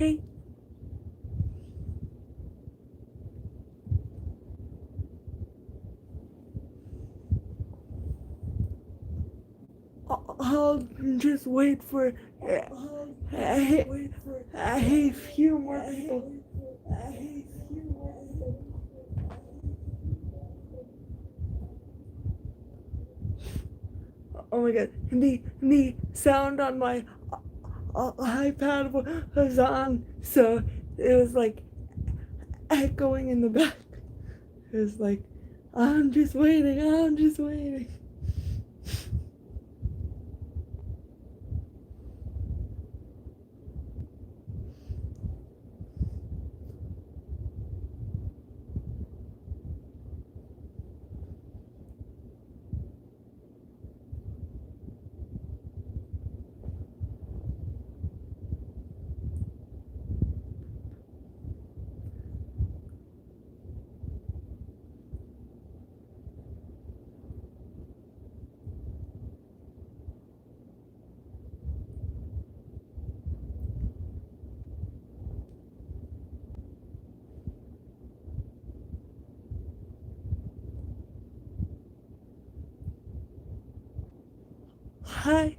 okay? I'll just wait for a few more people. Oh my god, the sound on my iPad was on, so it was like echoing in the back. It was like, I'm just waiting. Hi.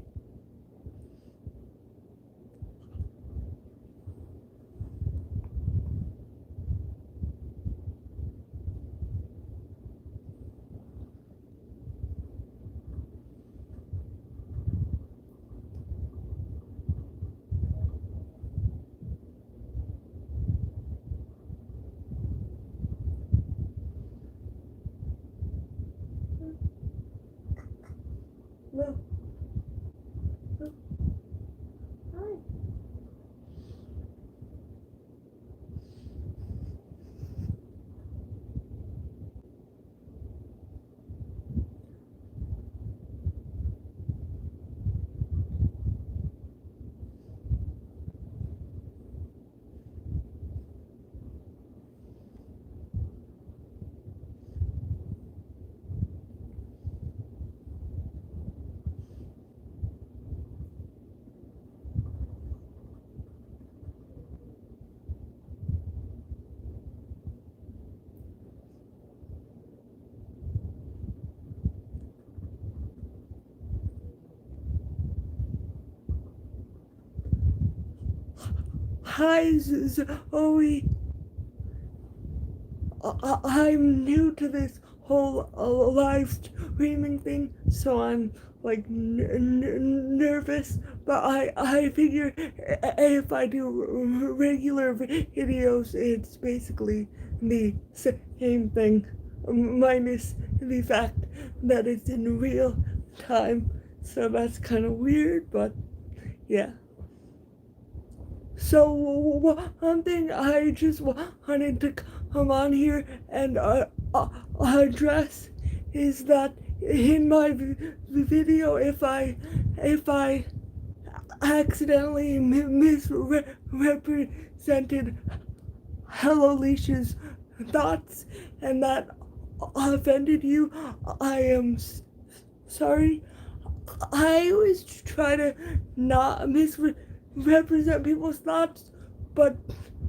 No. Hi. Hi, Zoe. I'm new to this whole live streaming thing, so I'm like nervous. But I figure if I do regular videos, it's basically the same thing, minus the fact that it's in real time. So that's kind of weird, but yeah. So one thing I just wanted to come on here and address is that in my video, if I accidentally misrepresented Hello Leash's thoughts and that offended you, I am sorry. I always try to not misrepresent people's thoughts, but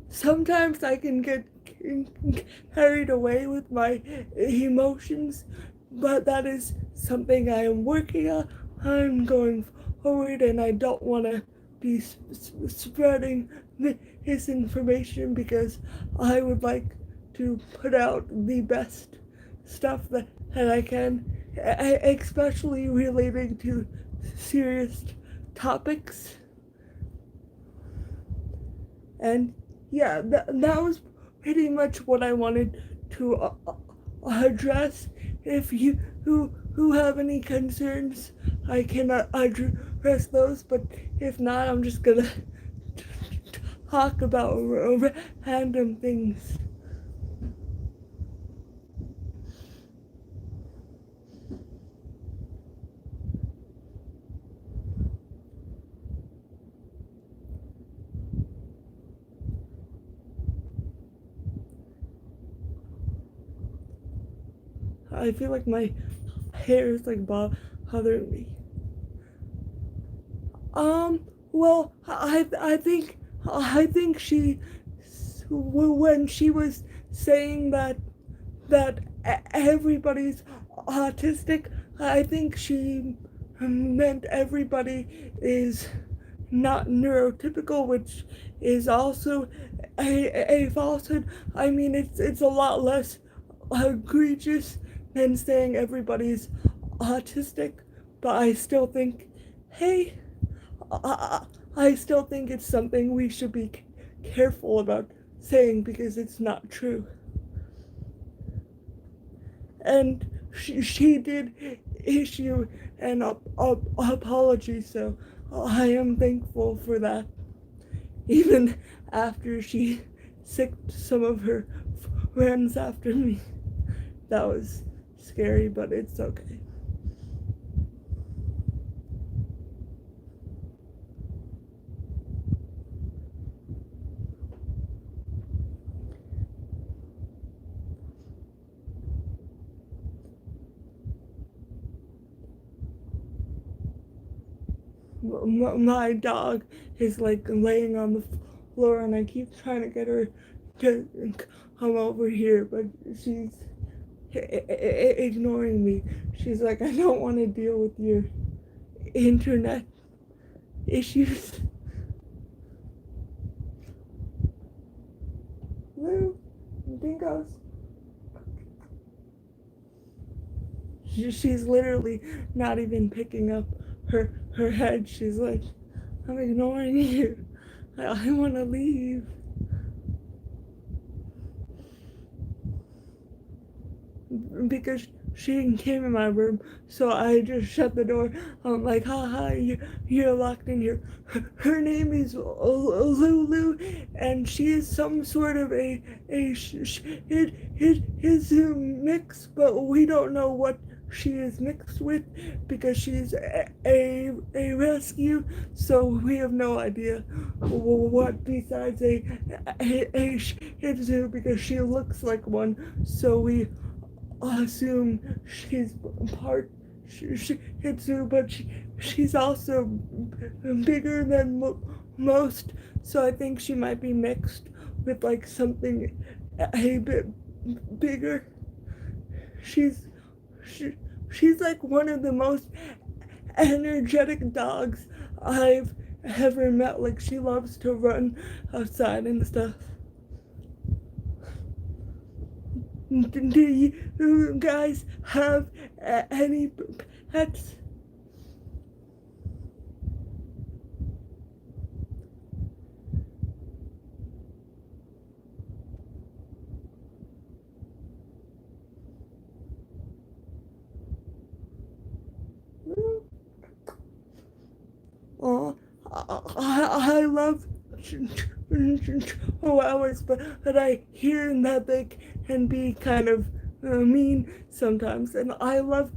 sometimes I can get carried away with my emotions. But that is something I am working on. I'm going forward, and I don't want to be spreading this information because I would like to put out the best stuff that I can, especially relating to serious topics. And yeah, that was pretty much what I wanted to address. If you who have any concerns, I can address those. But if not, I'm just gonna talk about random things. I feel like my hair is like bothering me. Well, I think I think when she was saying that everybody's autistic, I think she meant everybody is not neurotypical, which is also a falsehood. I mean, it's a lot less egregious than saying everybody's autistic, but I still think, hey, I, I still think it's something we should be careful about saying because it's not true. And she did issue an apology, so I am thankful for that. Even after she sicked some of her friends after me. That was scary, but it's okay. My dog is like laying on the floor, and I keep trying to get her to come over here, but she's ignoring me. She's like, I don't want to deal with your internet issues. Lou, dingoes. She's literally not even picking up her head. She's like, I'm ignoring you. I want to leave. Because she came in my room, so I just shut the door. I'm like, haha, you're locked in here. Her name is Lulu, and she is some sort of his mix, but we don't know what she is mixed with because she's a rescue, so we have no idea what besides a Shih Tzu because she looks like one, so we assume she's part Shih Tzu, but she's also bigger than most, so I think she might be mixed with like something a bit bigger. She's she, she's like one of the most energetic dogs I've ever met. Like she loves to run outside and stuff. Do you guys have any pets? Oh, I love chihuahuas, but I hear that they can be kind of mean sometimes, and I love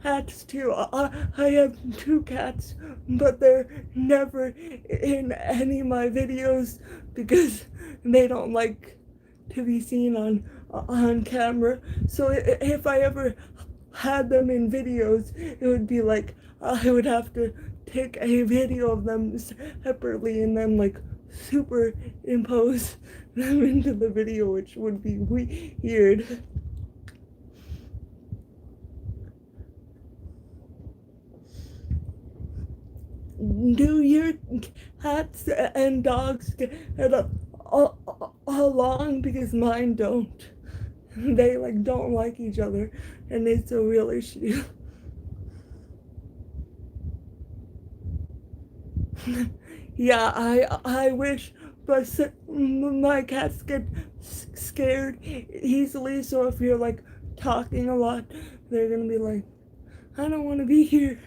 cats too. I have two cats, but they're never in any of my videos because they don't like to be seen on camera. So if I ever had them in videos, it would be like I would have to take a video of them separately and then like superimpose them into the video, which would be weird. Do your cats and dogs get along? Because mine don't. They like don't like each other, and it's a real issue. Yeah, I wish, but my cats get scared easily. So if you're like talking a lot, they're gonna be like, I don't want to be here.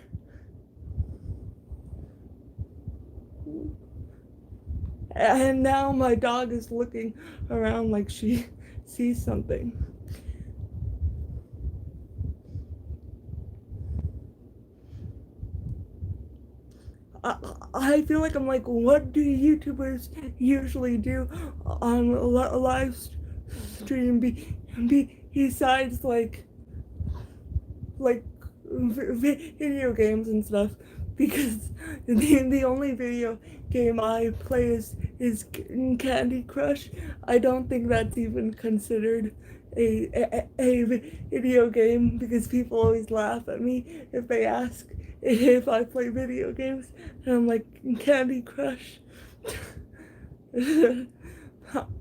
And now my dog is looking around like she sees something. I feel like I'm like, what do YouTubers usually do on a live stream besides like video games and stuff? because the only video game I play is Candy Crush. I don't think that's even considered a video game because people always laugh at me if they ask if I play video games, and I'm like, Candy Crush.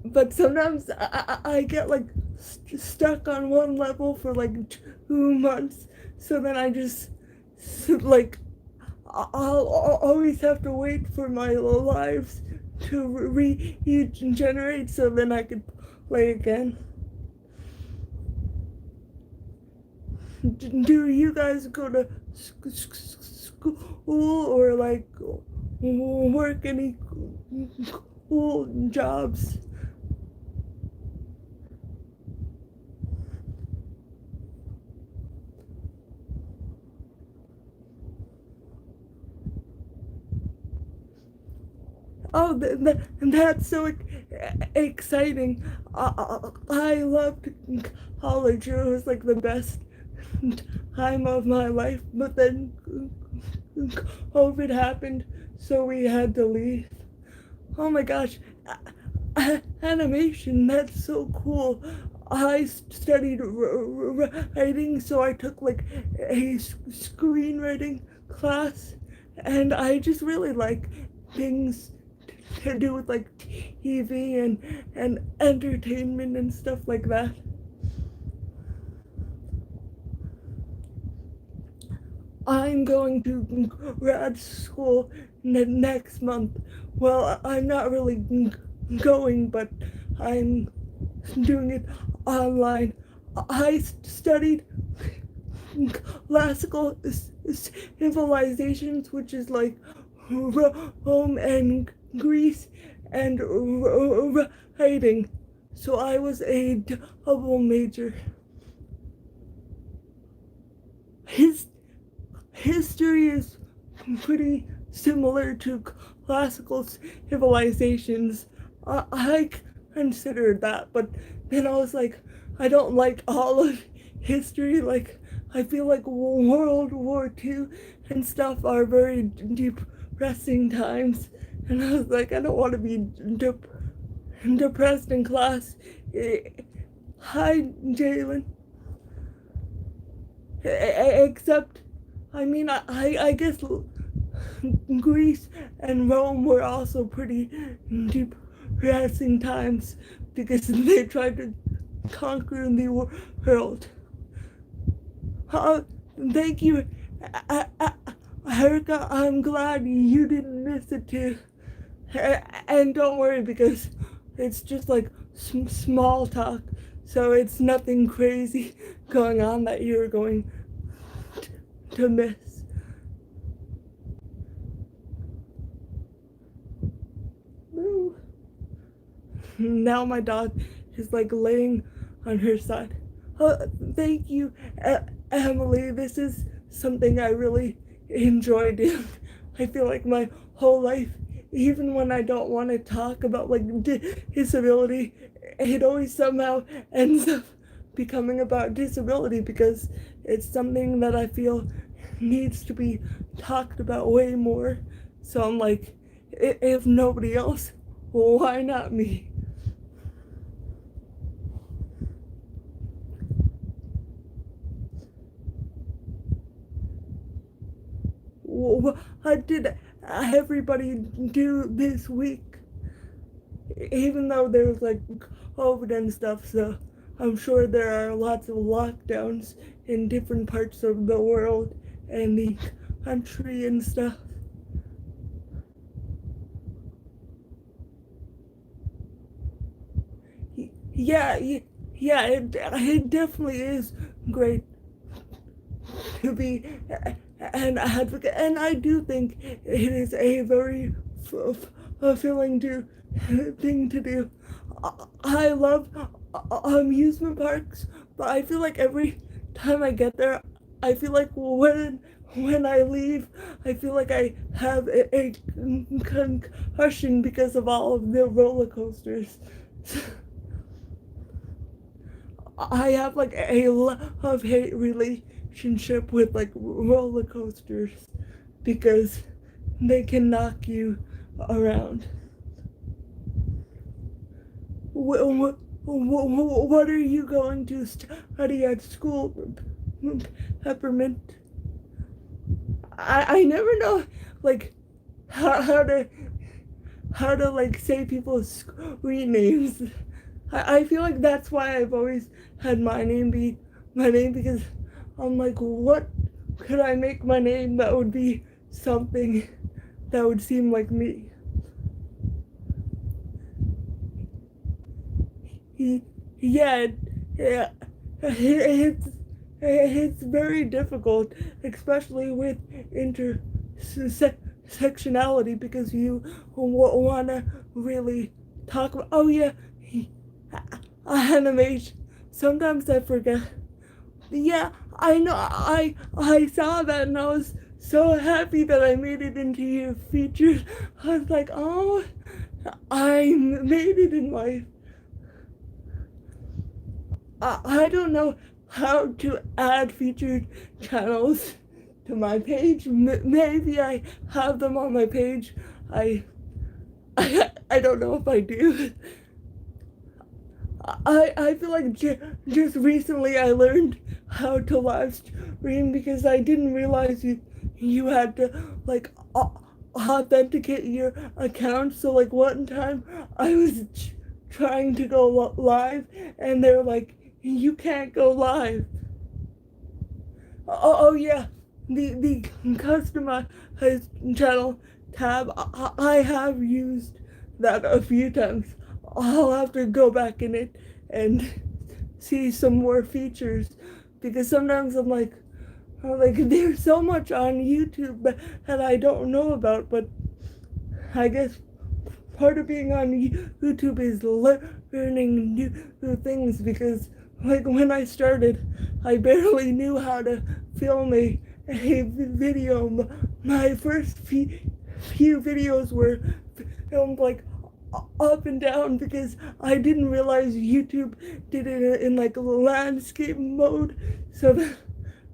But sometimes I get like stuck on one level for like 2 months, so then I just like I'll always have to wait for my lives to regenerate so then I could play again. Do you guys go to school or like work any cool jobs? Oh, that's so exciting. I loved college. It was like the best time of my life. But then COVID happened, so we had to leave. Oh my gosh, animation, that's so cool. I studied writing, so I took like a screenwriting class, and I just really like things to do with like TV and entertainment and stuff like that. I'm going to grad school next month. Well, I'm not really going, but I'm doing it online. I studied classical civilizations, which is like Rome and Greece, and writing. So I was a double major. His history is pretty similar to classical civilizations. I considered that, but then I was like, I don't like all of history. Like, I feel like World War II and stuff are very depressing times, and I was like, I don't want to be depressed in class. Hi, Jalen. Except, I mean, I guess Greece and Rome were also pretty depressing times because they tried to conquer the world. Uh, Thank you, Erica. I'm glad you didn't miss it too. And don't worry because it's just like small talk, so it's nothing crazy going on that you're going to miss. Ooh. Now my dog is like laying on her side. Thank you, Emily. This is something I really enjoy doing. I feel like my whole life, even when I don't want to talk about like disability, it always somehow ends up becoming about disability because it's something that I feel needs to be talked about way more. So I'm like, if nobody else, why not me? What did everybody do this week? Even though there's like COVID and stuff, so I'm sure there are lots of lockdowns in different parts of the world and the country and stuff. Yeah, yeah, it definitely is great to be an advocate, and I do think it is a very fulfilling thing to do. I love amusement parks, but I feel like every time I get there, I feel like when I leave, I feel like I have a concussion because of all of the roller coasters. I have like a love hate relationship with like roller coasters. because they can knock you around. What are you going to study at school, Peppermint? I never know, like, how to like say people's screen names. I feel like that's why I've always had my name be my name, because I'm like, what could I make my name that would be something that would seem like me? He, yeah, yeah, it's very difficult, especially with intersectionality, because you want to really talk about. Oh yeah, animation. Sometimes I forget. Yeah, I know. I saw that and I was so happy that I made it into your features. I was like, oh, I made it in life. I don't know how to add featured channels to my page. Maybe I have them on my page. I don't know if I do. I feel like just recently I learned how to live stream, because I didn't realize you had to like authenticate your account. So like one time I was trying to go live and they're like, you can't go live. Oh yeah, the customized channel tab. I have used that a few times. I'll have to go back in it and see some more features, because sometimes I'm like there's so much on YouTube that I don't know about. But I guess part of being on YouTube is learning new things, because like when I started, I barely knew how to film a video. My first few videos were filmed like up and down, because I didn't realize YouTube did it in like landscape mode. So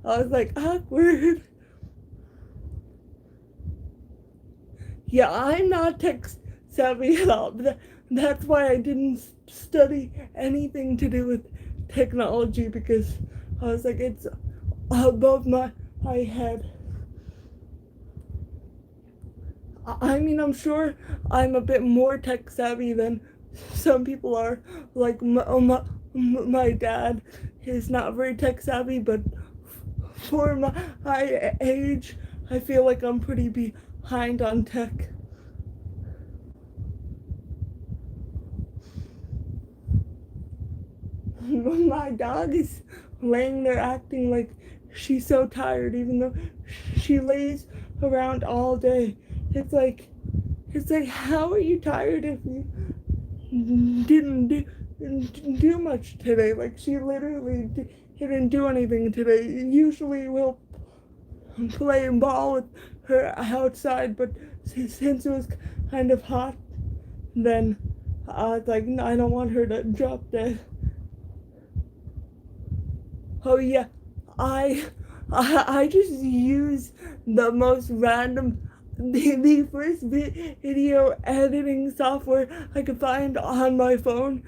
I was like, awkward. Yeah, I'm not tech savvy at all. That's why I didn't study anything to do with technology, because I was like, it's above my head. I mean, I'm sure I'm a bit more tech savvy than some people are. Like, my dad is not very tech savvy, but for my age, I feel like I'm pretty behind on tech. My dog is laying there acting like she's so tired, even though she lays around all day. It's like, how are you tired if you didn't do much today? Like, she literally didn't do anything today. Usually we'll play ball with her outside, but since it was kind of hot, then I was like, no, I don't want her to drop dead. Oh yeah, I I just use the most random, the first video editing software I could find on my phone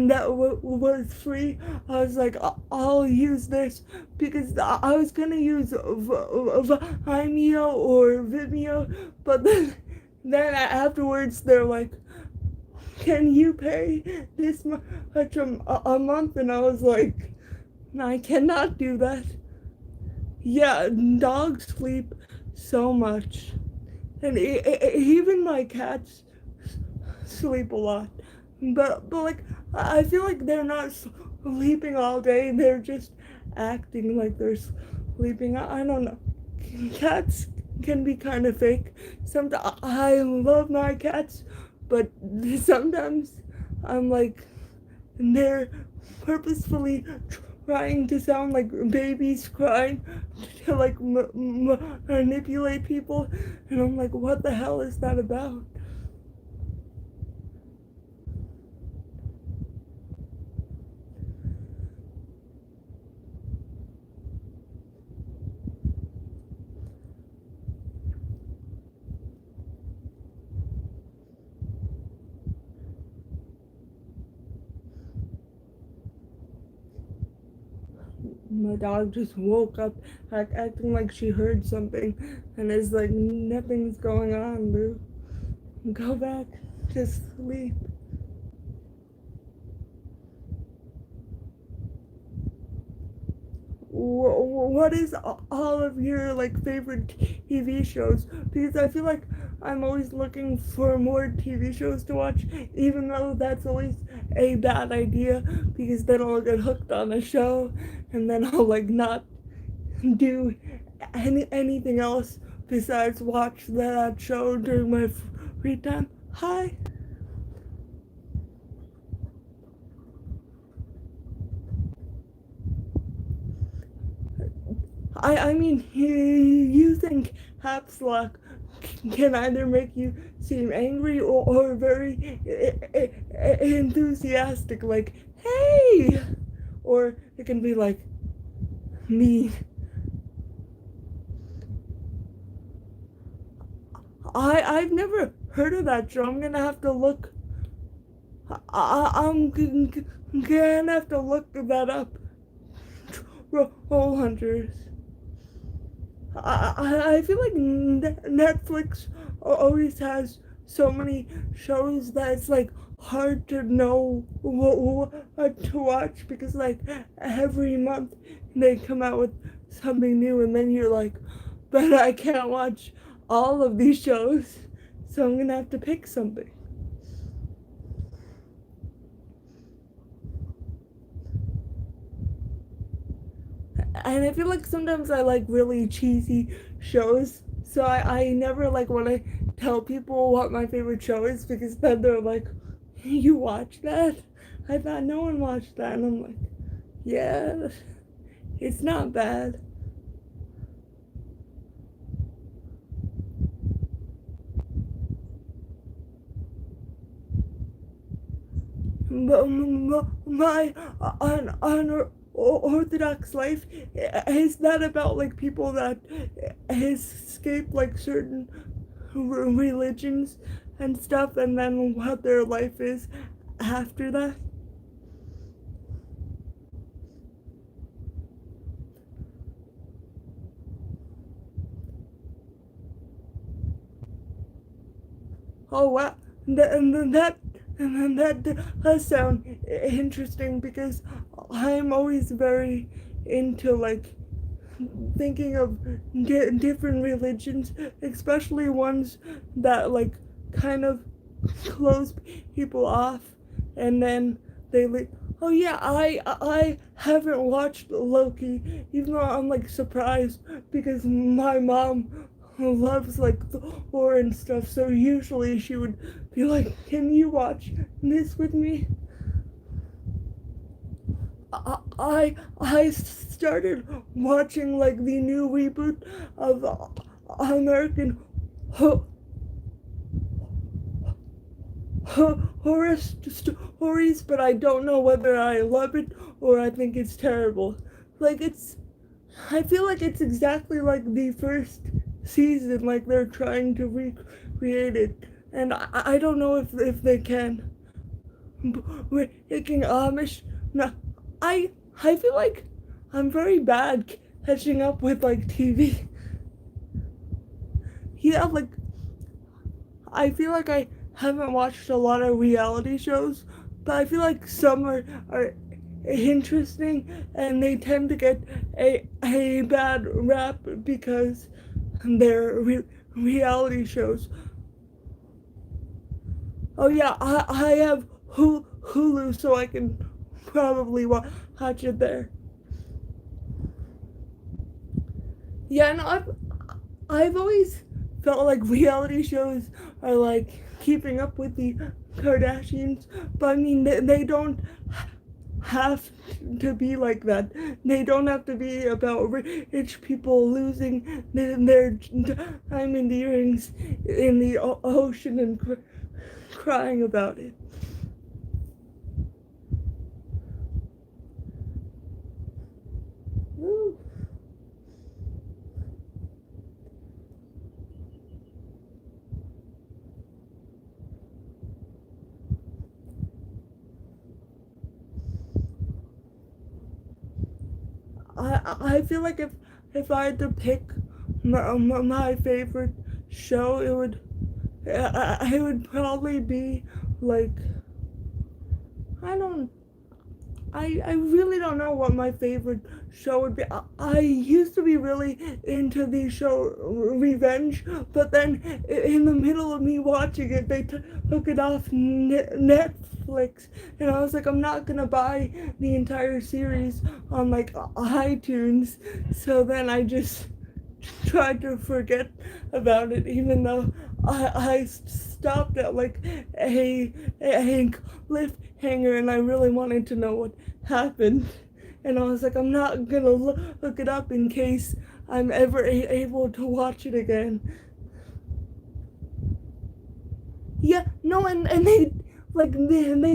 that was free. I was like, I'll use this, because I was gonna use Vimeo or Vimeo, but then afterwards they're like, can you pay this much a month? And I was like, I cannot do that. Yeah, dogs sleep so much. And even my cats sleep a lot. But like, I feel like they're not sleeping all day. They're just acting like they're sleeping. I don't know. Cats can be kind of fake. Sometimes I love my cats, but sometimes I'm like, they're purposefully trying to sound like babies crying to like manipulate people, and I'm like, what the hell is that about? my dog just woke up acting like she heard something and is like, nothing's going on, Lou. Go back to sleep. What is all of your like favorite TV shows? Because I feel like I'm always looking for more TV shows to watch, even though that's always a bad idea because then I'll get hooked on a show and then I'll like not do anything else besides watch that show during my free time. Hi. I mean, you think Haps Luck can either make you seem angry or very enthusiastic, like, hey! Or it can be like, me. I've never heard of that show. I'm gonna have to look. I'm gonna have to look that up. Roll Hunters. I feel like Netflix always has so many shows that it's like hard to know what to watch because like every month they come out with something new and then you're like, but I can't watch all of these shows, so I'm gonna have to pick something. And I feel like sometimes I like really cheesy shows, so I never like want to tell people what my favorite show is because then they're like, you watch that? I thought no one watched that. And I'm like, yeah, it's not bad. But my unorthodox life is that about like people that escape like certain religions and stuff and then what their life is after that. Oh wow, that does sound interesting because I'm always very into like thinking of different religions, especially ones that like kind of close people off, and then they like. Oh yeah, I haven't watched Loki, even though I'm like surprised because my mom loves like the horror and stuff. So usually she would be like, "Can you watch this with me?" I started watching like the new reboot of American horror stories, but I don't know whether I love it or I think it's terrible. Like I feel like it's exactly like the first season, like they're trying to recreate it, and I don't know if they can. Making Amish. No, I feel like I'm very bad catching up with like TV. Yeah, like I feel like I haven't watched a lot of reality shows, but I feel like some are interesting and they tend to get a bad rap because they're reality shows. Oh yeah, I have Hulu so I can probably watch it there. Yeah, no, I've always felt like reality shows are like keeping up with the Kardashians, but I mean they don't have to be like that. They don't have to be about rich people losing their diamond earrings in the ocean and crying about it. Woo. I feel like if I had to pick my favorite show, it would probably be like, I don't I really don't know what my favorite show would be. I used to be really into the show Revenge, but then in the middle of me watching it, they took it off Netflix, and I was like, I'm not gonna buy the entire series on like iTunes. So then I just tried to forget about it, even though I stopped at like a cliffhanger, and I really wanted to know what happened. And I was like, I'm not gonna look it up in case I'm ever able to watch it again. Yeah, no, and they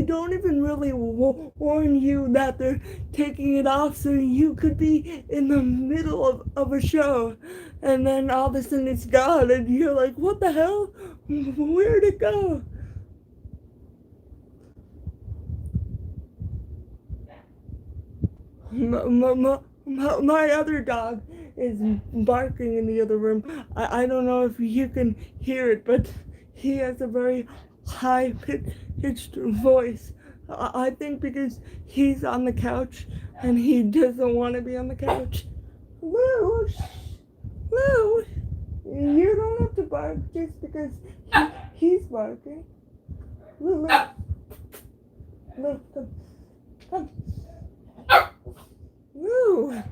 don't even really warn you that they're taking it off, so you could be in the middle of a show, and then all of a sudden it's gone, and you're like, what the hell? Where'd it go? My other dog is barking in the other room. I don't know if you can hear it, but he has a very high pitched voice. I think because he's on the couch and he doesn't want to be on the couch. Lou, Lou, you don't have to bark just because he's barking. Lou, Lou, come. Woo!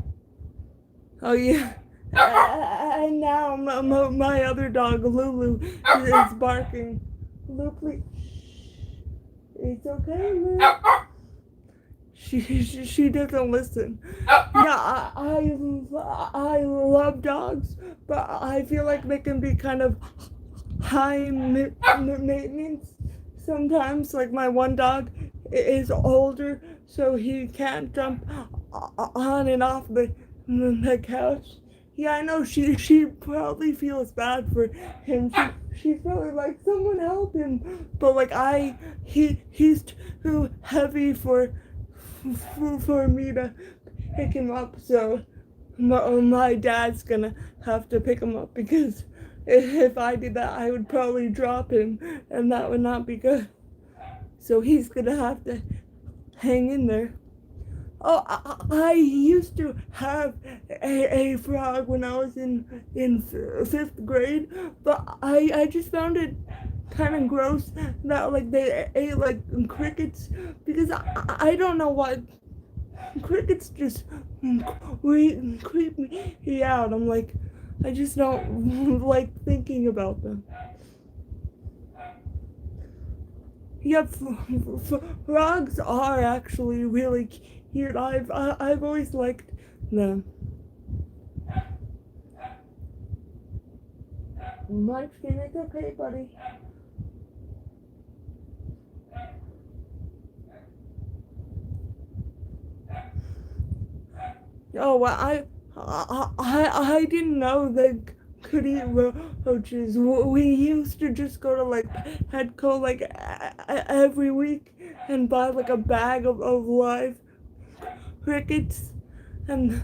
Oh yeah. And now my other dog Lulu is barking. Lulu, please. It's okay, Lulu. She doesn't listen. Yeah, I love dogs, but I feel like they can be kind of high maintenance sometimes. Like my one dog is older, so he can't jump on and off the couch. Yeah, I know she probably feels bad for him. She's probably like, someone help him. But like he's too heavy for me to pick him up. So my dad's gonna have to pick him up, because if I did that, I would probably drop him, and that would not be good. So he's gonna have to hang in there. Oh, I used to have a frog when I was in fifth grade, but I just found it kind of gross that like they ate like crickets, because I don't know what crickets just creep me out. I'm like, I just don't like thinking about them. Yep, frogs are actually really cute. I've always liked them. My skin is okay, buddy. Oh, well, I didn't know they could eat roaches. We used to just go to like Petco like every week and buy like a bag of live crickets, and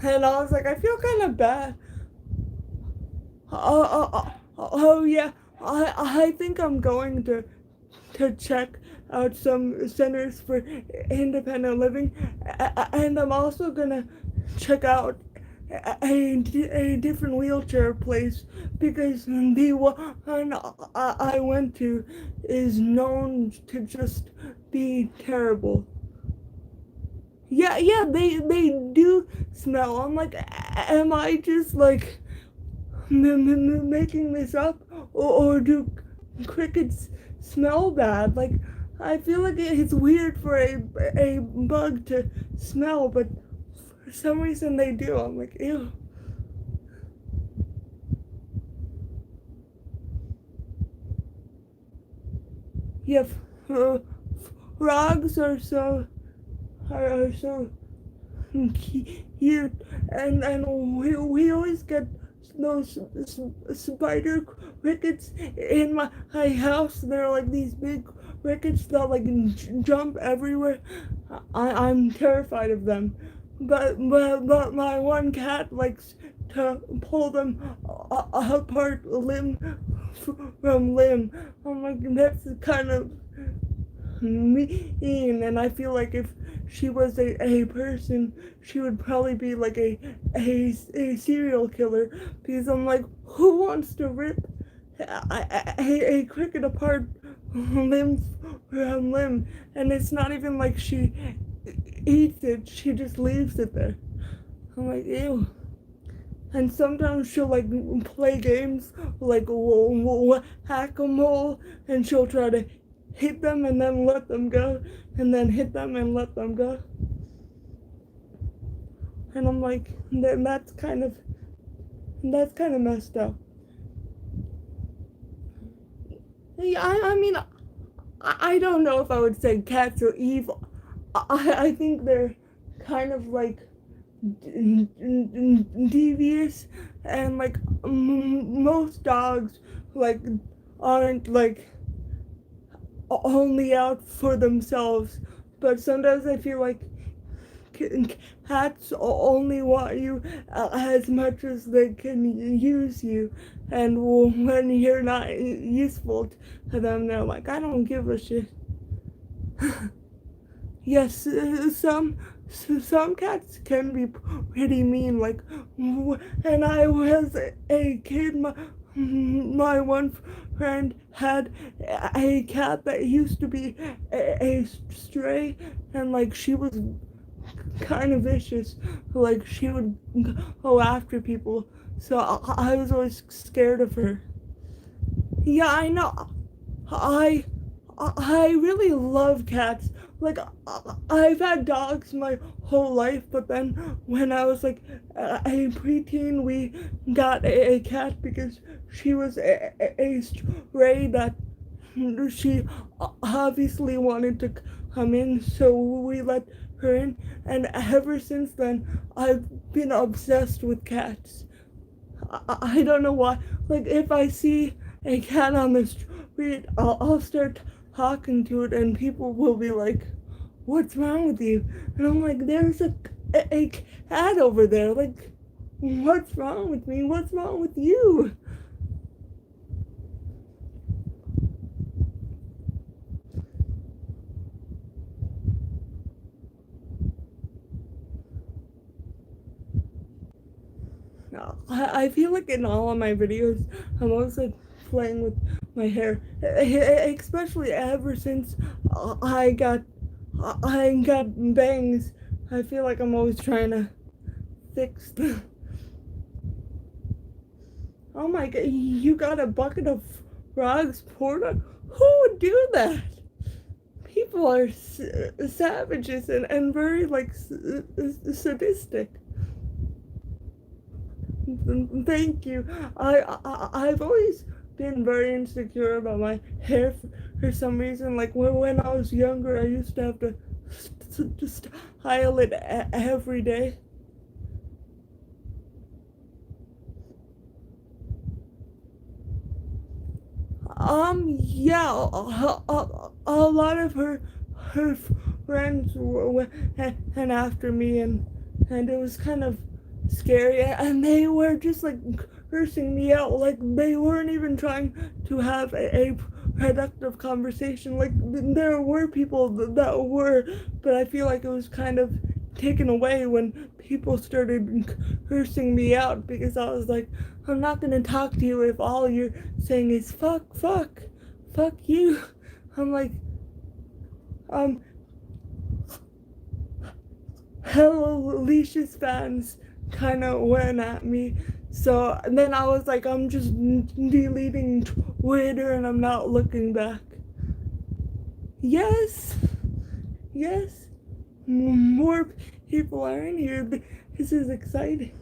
I was like, I feel kind of bad. Oh yeah, I think I'm going to check out some centers for independent living, and I'm also gonna check out a different wheelchair place, because the one I went to is known to just be terrible. Yeah, they do smell. I'm like, am I just like making this up, or do crickets smell bad? Like, I feel like it's weird for a bug to smell, but for some reason they do. I'm like, ew. Yeah, frogs are so cute, and we always get those spider crickets in my house. They're like these big crickets that like jump everywhere. I'm terrified of them. but my one cat likes to pull them apart limb from limb. I'm like, that's kind of mean, and I feel like if she was a person, she would probably be like a serial killer, because I'm like, who wants to rip a cricket apart limb from limb? And it's not even like she eats it, she just leaves it there. I'm like, ew. And sometimes she'll like play games like hack-a-mole, and she'll try to hit them and then let them go, and then hit them and let them go. And I'm like, that's kind of messed up. Yeah, I mean, I don't know if I would say cats are evil. I think they're kind of like devious, and like most dogs like aren't like only out for themselves, but sometimes I feel like cats only want you as much as they can use you, and when you're not useful to them, they're like, I don't give a shit. Yes, some cats can be pretty mean. Like when I was a kid, my one friend had a cat that used to be a stray, and like she was kind of vicious. Like she would go after people, so I was always scared of her. Yeah, I know. I I really love cats. Like I've had dogs my whole life, but then when I was like a preteen, we got a cat because she was a stray that she obviously wanted to come in, so we let her in. And ever since then, I've been obsessed with cats. I don't know why. Like if I see a cat on the street, I'll start talking to it, and people will be like, "What's wrong with you?" And I'm like, "There's a cat over there. Like, what's wrong with me? What's wrong with you?" I feel like in all of my videos, I'm always like playing with my hair, especially ever since I got I got bangs. I feel like I'm always trying to fix them. Oh my god, you got a bucket of frogs poured on? Who would do that? People are savages and very like sadistic. Thank you. I've always been very insecure about my hair for some reason. Like when I was younger, I used to have to style it every day. Yeah, a lot of her friends went after me, and it was kind of scary, and they were just like cursing me out, like they weren't even trying to have a productive conversation. Like there were people that were, but I feel like it was kind of taken away when people started cursing me out, because I was like, I'm not gonna talk to you if all you're saying is fuck you. I'm like, um, hello, Alicia's fans kind of went at me. So then I was like, I'm just deleting Twitter and I'm not looking back. Yes, yes, more people are in here. This is exciting.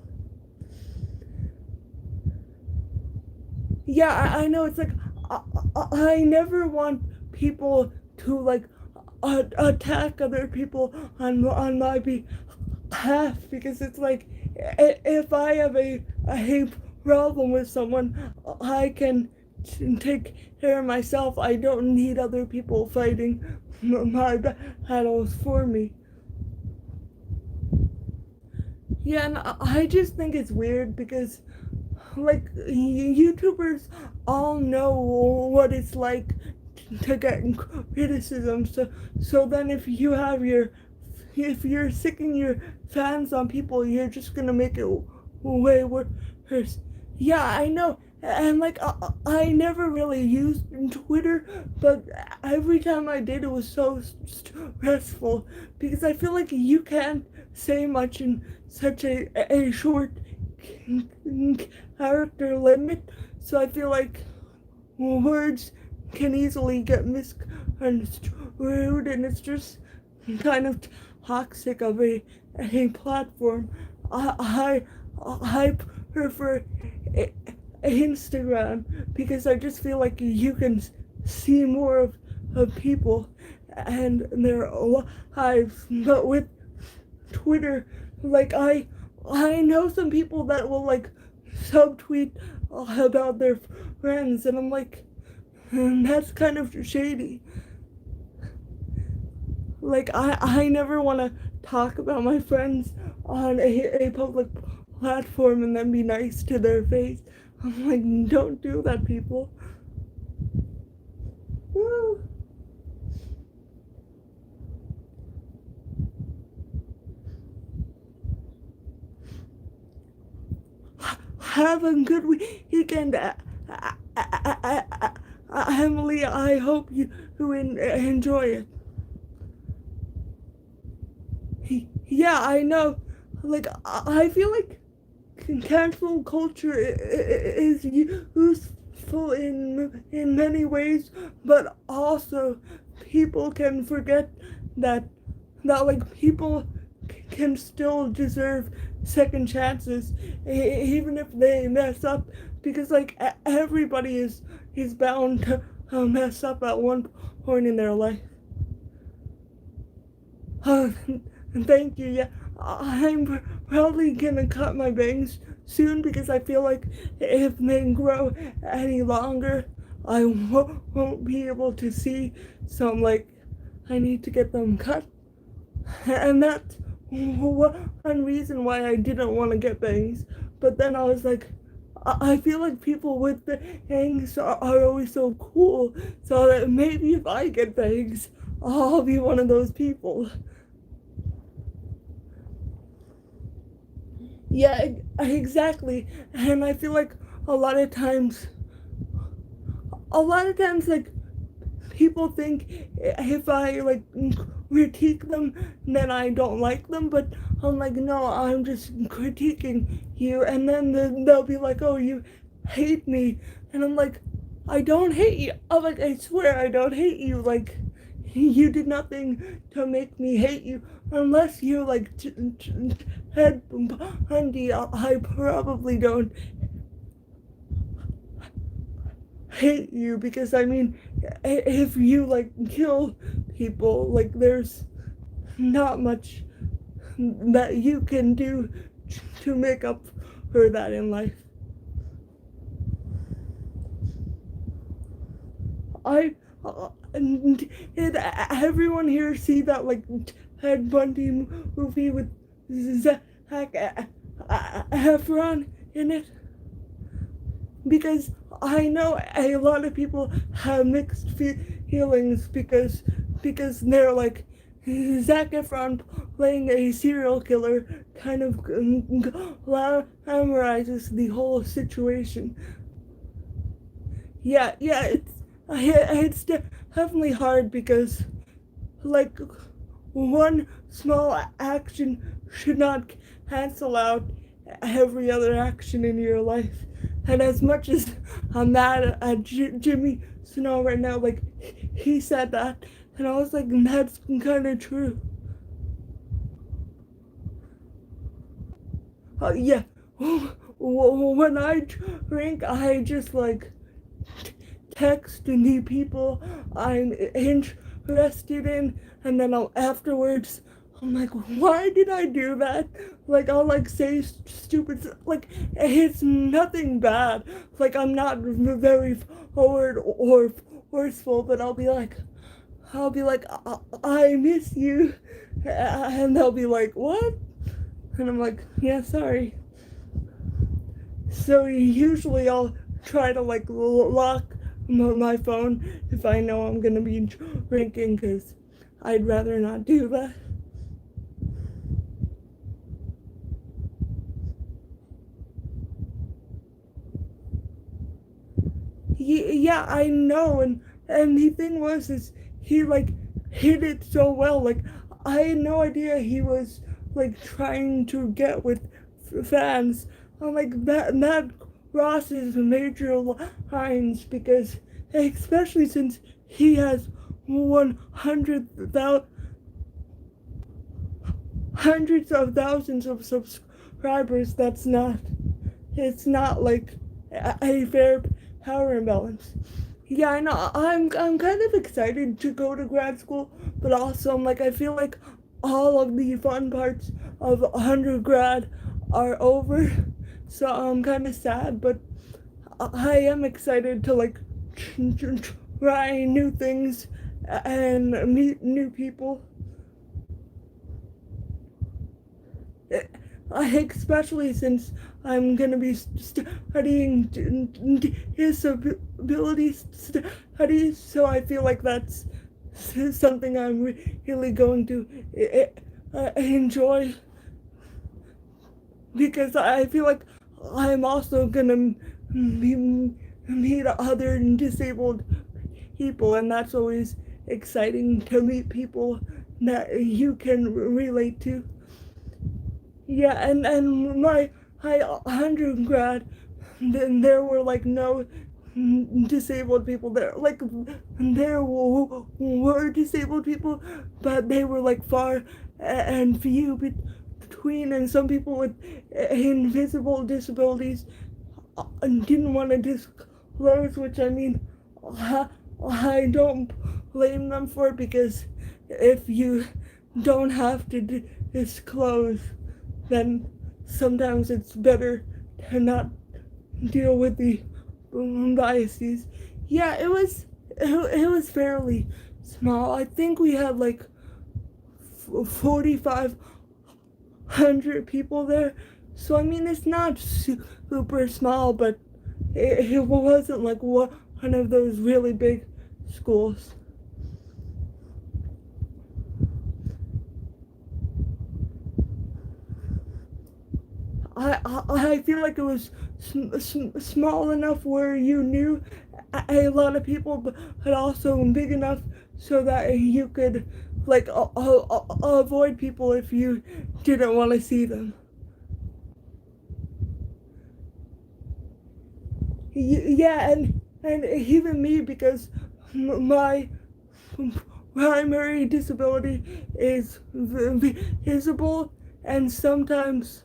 Yeah, I know. It's like I never want people to like attack other people on my behalf, because it's like if I have a problem with someone, I can take care of myself. I don't need other people fighting my battles for me. Yeah, and I just think it's weird because like YouTubers all know what it's like to get criticism. So then if you're sicking your fans on people, you're just gonna make it way worse. Yeah, I know. And like I never really used Twitter, but every time I did, it was so stressful because I feel like you can't say much in such a short character limit. So I feel like words can easily get misconstrued, and it's just kind of toxic of a platform. I I prefer Instagram because I just feel like you can see more of people and their lives. But with Twitter, like I know some people that will like subtweet about their friends, and I'm like, that's kind of shady. Like I never want to talk about my friends on a public platform and then be nice to their face. I'm like, don't do that, people. Have a good weekend, Emily. I hope you enjoy it. Yeah, I know. Like, I feel like cancel culture is useful in many ways, but also people can forget that like people can still deserve second chances even if they mess up, because like everybody is bound to mess up at one point in their life. Oh, thank you. Yeah, I'm probably gonna cut my bangs soon because I feel like if they grow any longer, I won't be able to see. So I'm like, I need to get them cut. And that's one reason why I didn't want to get bangs. But then I was like, I feel like people with bangs are always so cool. So that maybe if I get bangs, I'll be one of those people. Yeah, exactly. And I feel like a lot of times, like people think if I like critique them, then I don't like them. But I'm like, no, I'm just critiquing you, and then they'll be like, oh, you hate me, and I'm like, I don't hate you. I'm like, I swear I don't hate you. Like, you did nothing to make me hate you, unless you're like Ted Bundy. I probably don't hate you because I mean, if you like kill people, like there's not much that you can do to make up for that in life. I did everyone here see that like Ted Bundy movie with Zac Efron in it? Because I know a lot of people have mixed feelings because they're like, Zac Efron playing a serial killer kind of glamorizes the whole situation. Yeah, it's definitely hard because like one small action should not cancel out every other action in your life. And as much as I'm mad at Jimmy Snow right now, like he said that, and I was like, that's kind of true. Yeah, when I drink, I just like text the people I'm interested in, and then afterwards I'm like, why did I do that? Like I'll like say stupid like it's nothing bad. Like I'm not very forward or forceful, but I'll be like, I miss you, and they'll be like, what? And I'm like, yeah, sorry. So usually I'll try to like lock my phone if I know I'm gonna be drinking, because I'd rather not do that. Yeah, I know, and the thing was is he like hit it so well. Like I had no idea he was like trying to get with fans. I'm like that crosses major lines, because especially since he has 100,000 hundreds of thousands of subscribers. It's not like a fair power imbalance. Yeah, I know. I'm kind of excited to go to grad school, but also I'm like I feel like all of the fun parts of undergrad are over, so I'm kind of sad. But I am excited to like try new things and meet new people. Especially since I'm gonna be studying disability studies, so I feel like that's something I'm really going to enjoy, because I feel like I'm also gonna meet other disabled people, and that's always exciting to meet people that you can relate to. Yeah, and my undergrad, then there were like no disabled people there. Like there were disabled people, but they were like far and few between, and some people with invisible disabilities didn't want to disclose, which I mean, I, I don't blame them for it, because if you don't have to disclose, then sometimes it's better to not deal with the biases. Yeah, it was fairly small. I think we had like 4,500 people there. So I mean, it's not super small, but it wasn't like one of those really big schools. I feel like it was small enough where you knew a lot of people, but also big enough so that you could like avoid people if you didn't want to see them. Yeah, and even me, because my primary disability is visible, and sometimes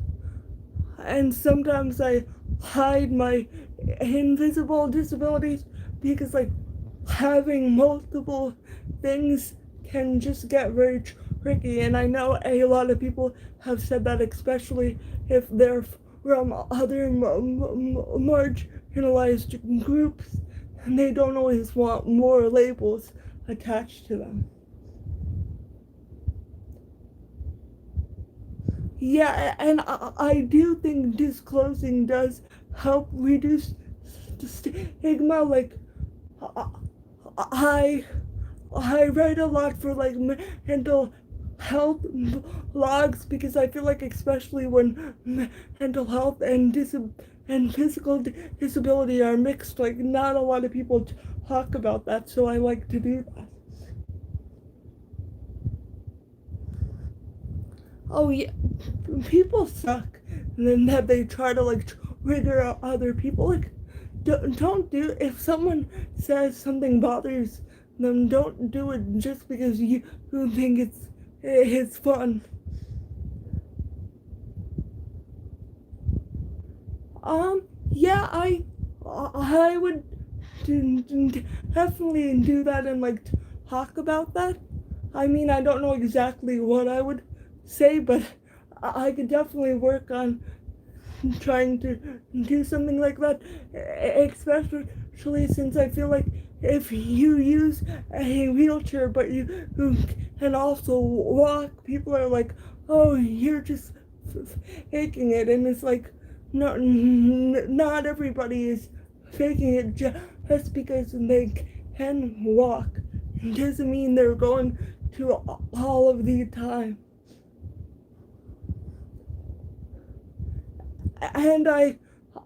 I hide my invisible disabilities, because like having multiple things can just get very tricky, and I know a lot of people have said that, especially if they're from other marginalized groups, and they don't always want more labels attached to them. Yeah, and I do think disclosing does help reduce stigma. Like, I I write a lot for like mental health blogs, because I feel like, especially when mental health and and physical disability are mixed, like not a lot of people talk about that. So I like to do that. Oh yeah, people suck, and then that they try to like trigger out other people. Like, don't do, if someone says something bothers them, don't do it just because you think it's fun. Yeah, I would definitely do that and like talk about that. I mean, I don't know exactly what I would say, but I could definitely work on trying to do something like that, especially since I feel like if you use a wheelchair but you can also walk, people are like, oh, you're just faking it, and it's like, no, not everybody is faking it just because they can walk. It doesn't mean they're going to all of the time. And I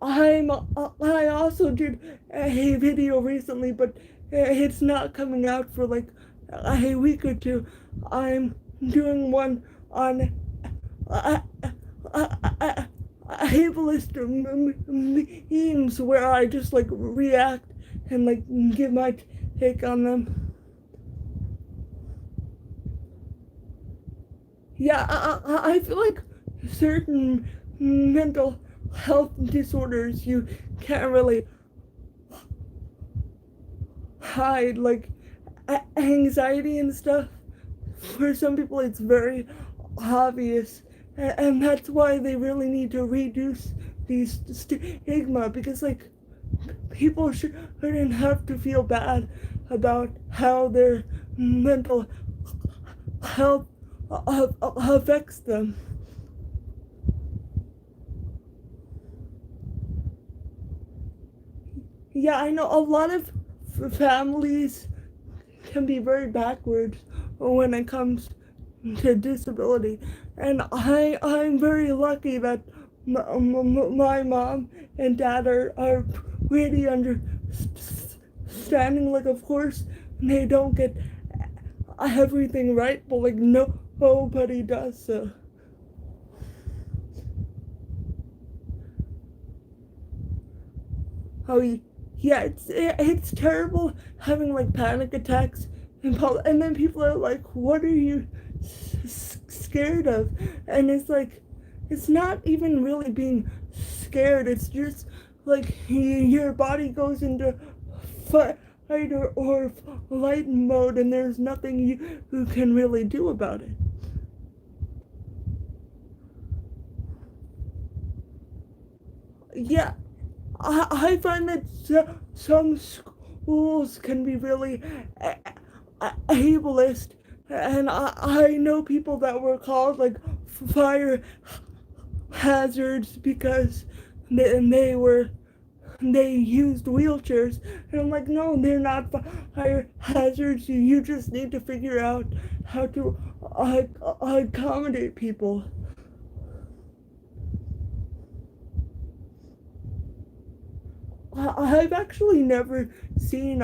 also did a video recently, but it's not coming out for like a week or two. I'm doing one on ableist memes where I just like react and like give my take on them. Yeah, I feel like certain mental health disorders you can't really hide, like anxiety and stuff. For some people, it's very obvious, and that's why they really need to reduce these stigma, because like people shouldn't have to feel bad about how their mental health affects them. Yeah, I know a lot of families can be very backwards when it comes to disability, and I'm very lucky that my mom and dad are really understanding. Like, of course, they don't get everything right, but like nobody does. So, oh yeah, it's terrible having like panic attacks and then people are like, "What are you scared of?" And it's like, it's not even really being scared. It's just like your body goes into fight or flight mode, and there's nothing you can really do about it. Yeah, I find that some schools can be really ableist, and I know people that were called like fire hazards because they used wheelchairs, and I'm like, no, they're not fire hazards. You just need to figure out how to accommodate people. I've actually never seen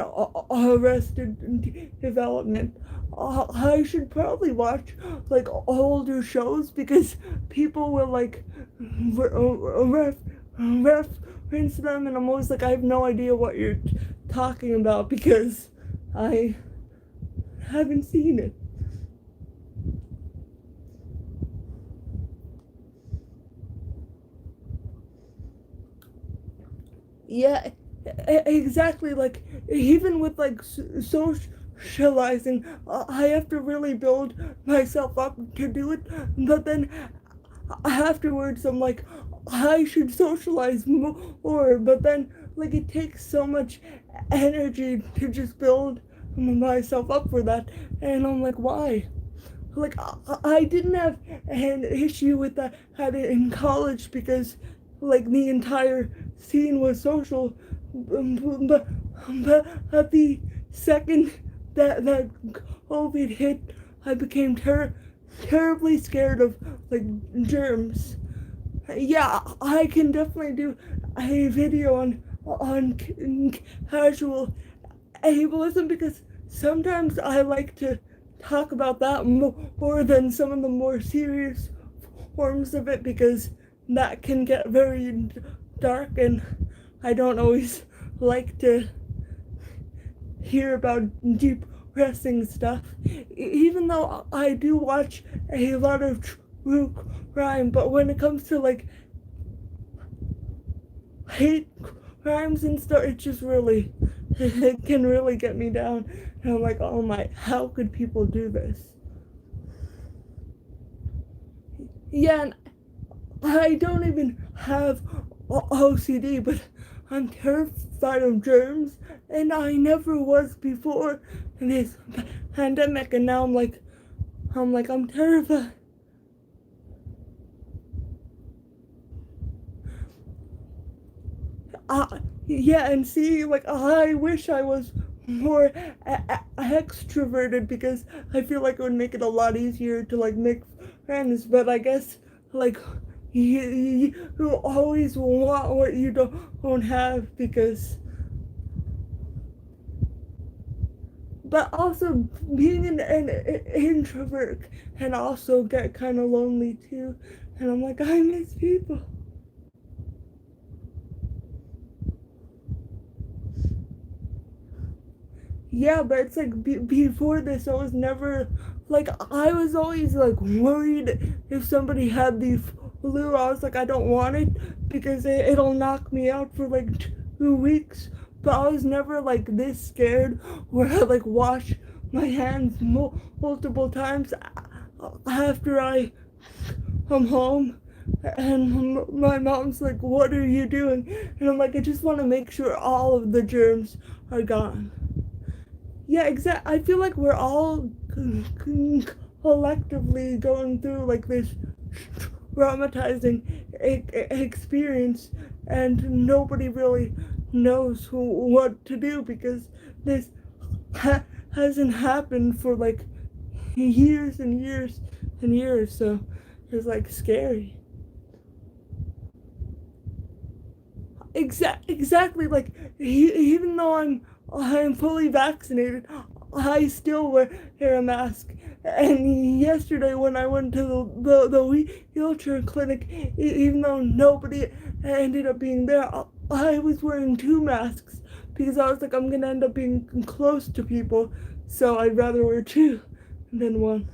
Arrested Development. I should probably watch like older shows because people will like reference them, and I'm always like, I have no idea what you're talking about because I haven't seen it. Yeah, exactly. Like, even with like socializing, I have to really build myself up to do it. But then afterwards, I'm like, I should socialize more. But then, like, it takes so much energy to just build myself up for that. And I'm like, why? Like, I didn't have an issue with that in college because like the entire scene was social, but, at the second that COVID hit, I became terribly scared of like germs. Yeah, I can definitely do a video on casual ableism because sometimes I like to talk about that more than some of the more serious forms of it because that can get very dark, and I don't always like to hear about depressing stuff. Even though I do watch a lot of true crime, but when it comes to like hate crimes and stuff, it just really it can really get me down. And I'm like, oh my, how could people do this? Yeah, and I don't even have OCD, but I'm terrified of germs, and I never was before this pandemic, and now I'm terrified. Yeah, and see, like, I wish I was more extroverted because I feel like it would make it a lot easier to, like, make friends, but I guess, like, you always want what you don't have because, but also being an introvert can also get kind of lonely too, and I'm like, I miss people. Yeah, but it's like before this, I was never like I was always like worried if somebody had the flu. I was like, I don't want it because it'll knock me out for like 2 weeks. But I was never like this scared where I like wash my hands multiple times after I come home. And my mom's like, "What are you doing?" And I'm like, "I just want to make sure all of the germs are gone." Yeah, exactly. I feel like we're all collectively going through like this traumatizing experience, and nobody really knows what to do because this hasn't happened for like years and years and years. So it's like scary. Exactly. Like even though I'm fully vaccinated, I still wear a mask. And yesterday when I went to the wheelchair clinic, even though nobody ended up being there, I was wearing two masks because I was like, I'm gonna end up being close to people, so I'd rather wear two than one.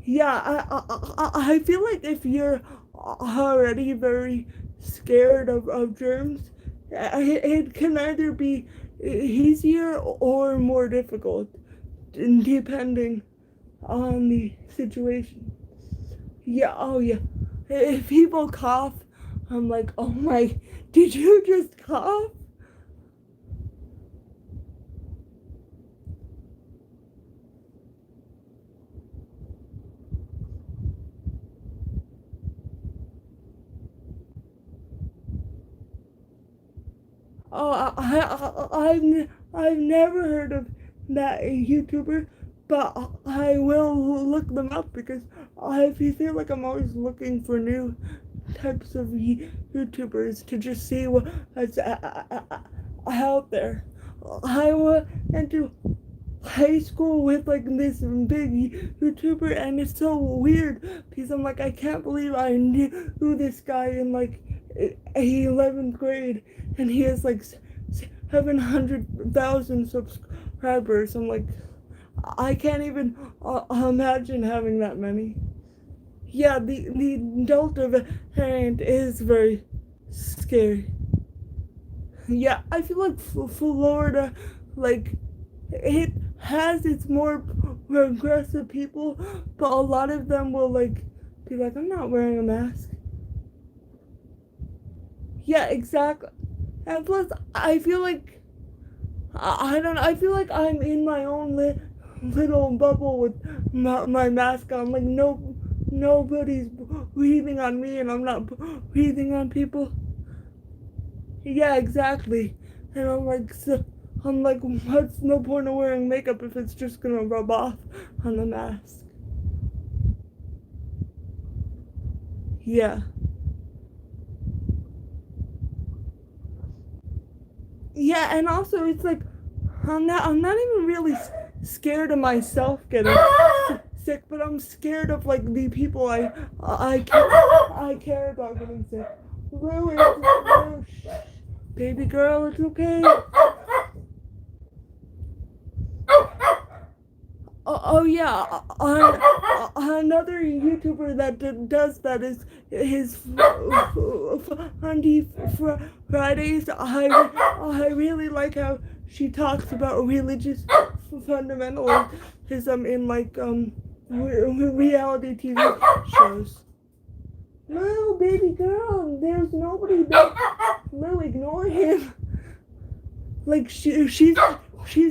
Yeah, I feel like if you're already very scared of germs, it can either be easier or more difficult, depending on the situation. Yeah, oh yeah. If people cough, I'm like, oh my, did you just cough? Oh, I've never heard of that YouTuber, but I will look them up because I feel like I'm always looking for new types of YouTubers to just see what's out there. I went into high school with like this big YouTuber, and it's so weird because I'm like, I can't believe I knew this guy in like 11th grade, and he has like 700,000 subscribers. I'm like, I can't even imagine having that many. Yeah, the Delta variant is very scary. Yeah, I feel like Florida, like it has its more progressive people, but a lot of them will like be like, I'm not wearing a mask. Yeah, exactly. And plus, I feel like I don't know. I feel like I'm in my own little bubble with my mask on. Like nobody's breathing on me, and I'm not breathing on people. Yeah, exactly. And I'm like, what's no point of wearing makeup if it's just gonna rub off on the mask? Yeah. Yeah, and also it's like I'm not even really scared of myself getting sick, but I'm scared of like the people I care about getting sick. Lou, baby girl, it's okay. Oh yeah, another YouTuber that does that is his Fundy Fridays. I really like how she talks about religious fundamentalism in like reality TV shows. No, baby girl, there's nobody there. No, ignore him. Like she's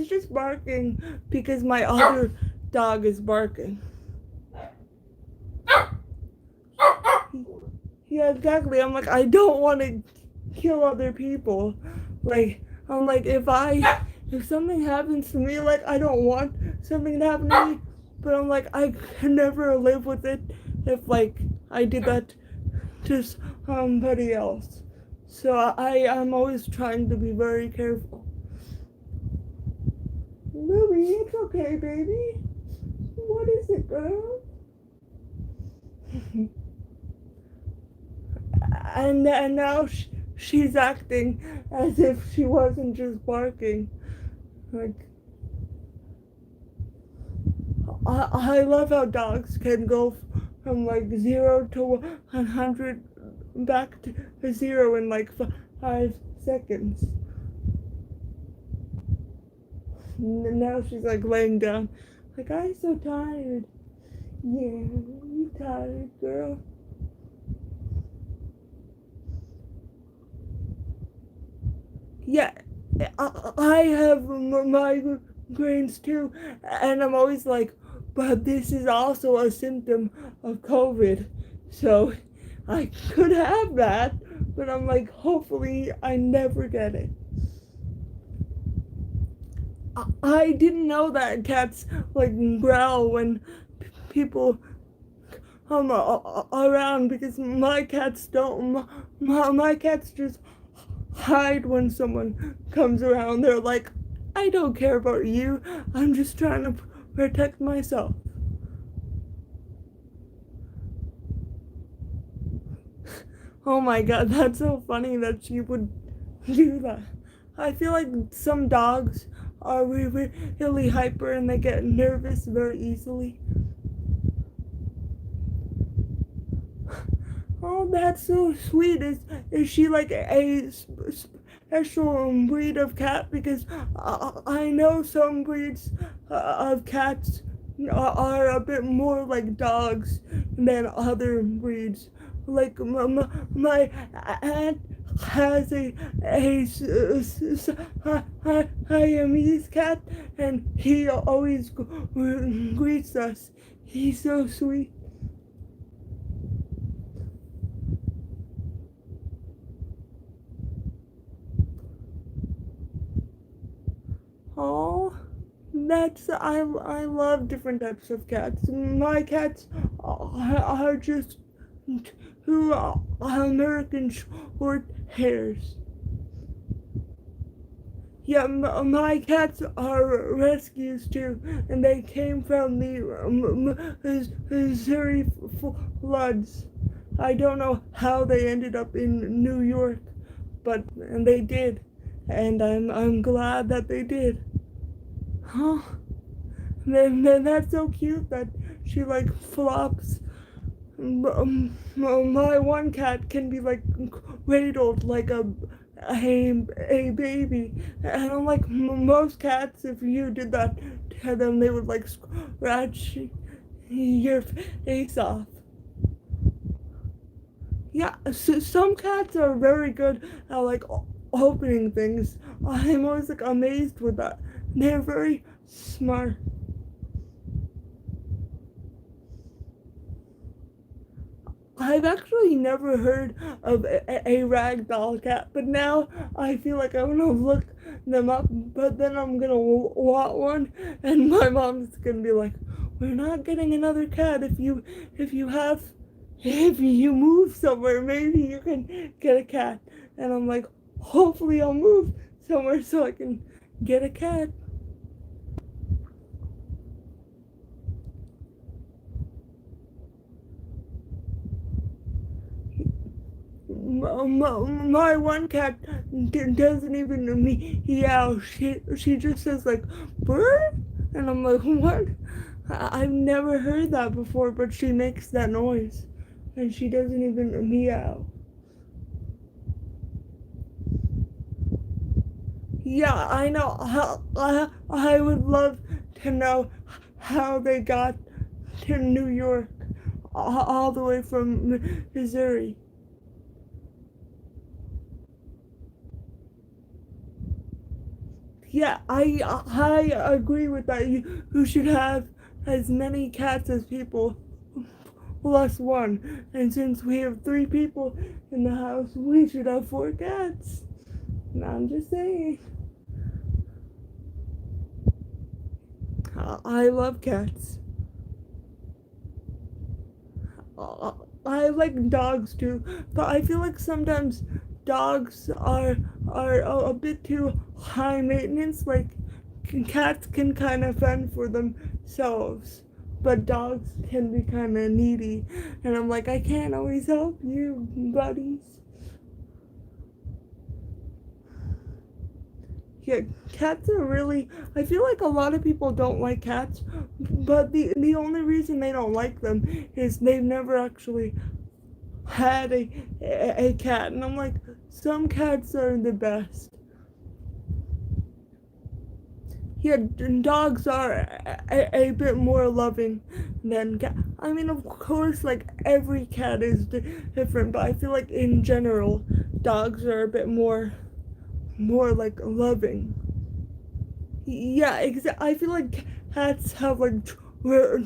just barking because my other dog is barking. Yeah, exactly. I'm like, I don't want to kill other people. Like, I'm like, if something happens to me, like, I don't want something to happen to me, but I'm like, I could never live with it if, like, I did that to somebody else. So I'm always trying to be very careful. Louie, it's okay, baby. What is it, girl? And now she's acting as if she wasn't just barking. Like, I love how dogs can go from like 0 to 100 back to zero in like 5 seconds. And now she's like laying down. Like, I'm so tired. Yeah, you tired, girl. Yeah, I have migraines too, and I'm always like, but this is also a symptom of COVID, so I could have that, but I'm like, hopefully I never get it. I didn't know that cats like growl when people come around because my cats don't. My cats just hide when someone comes around. They're like, I don't care about you. I'm just trying to protect myself. Oh my god, that's so funny that she would do that. I feel like some dogs are really hyper and they get nervous very easily. Oh, that's so sweet. Is she like a special breed of cat? Because I know some breeds of cats are a bit more like dogs than other breeds. Like my aunt has a Siamese cat, and he always greets us. He's so sweet. Oh, I love different types of cats. My cats are just two American short hairs. Yeah, my cats are rescues too, and they came from the Missouri floods. I don't know how they ended up in New York, but and they did, and I'm glad that they did. Huh? Then that's so cute that she like flops. My one cat can be like cradled like a baby, and I'm like most cats. If you did that to them, they would like scratch your face off. Yeah, so some cats are very good at like opening things. I'm always like amazed with that. They're very smart. I've actually never heard of a ragdoll cat, but now I feel like I'm gonna look them up. But then I'm gonna want one, and my mom's gonna be like, "We're not getting another cat if you move somewhere. Maybe you can get a cat." And I'm like, "Hopefully, I'll move somewhere so I can get a cat." My one cat doesn't even meow. She just says like bird, and I'm like, what? I've never heard that before, but she makes that noise, and she doesn't even meow. Yeah, I know. I would love to know how they got to New York, all the way from Missouri. Yeah, I agree with that. You should have as many cats as people plus one. And since we have 3 people in the house, we should have 4 cats. And I'm just saying. I love cats. I like dogs too, but I feel like sometimes dogs are a bit too high maintenance. Like cats can kind of fend for themselves, but dogs can be kind of needy. And I'm like, I can't always help you, buddies. Yeah, cats are really. I feel like a lot of people don't like cats, but the only reason they don't like them is they've never actually had a cat. And I'm like, some cats are the best. Yeah, dogs are a bit more loving than cat. I mean, of course, like every cat is different, but I feel like in general, dogs are a bit more like loving. Yeah, I feel like cats have like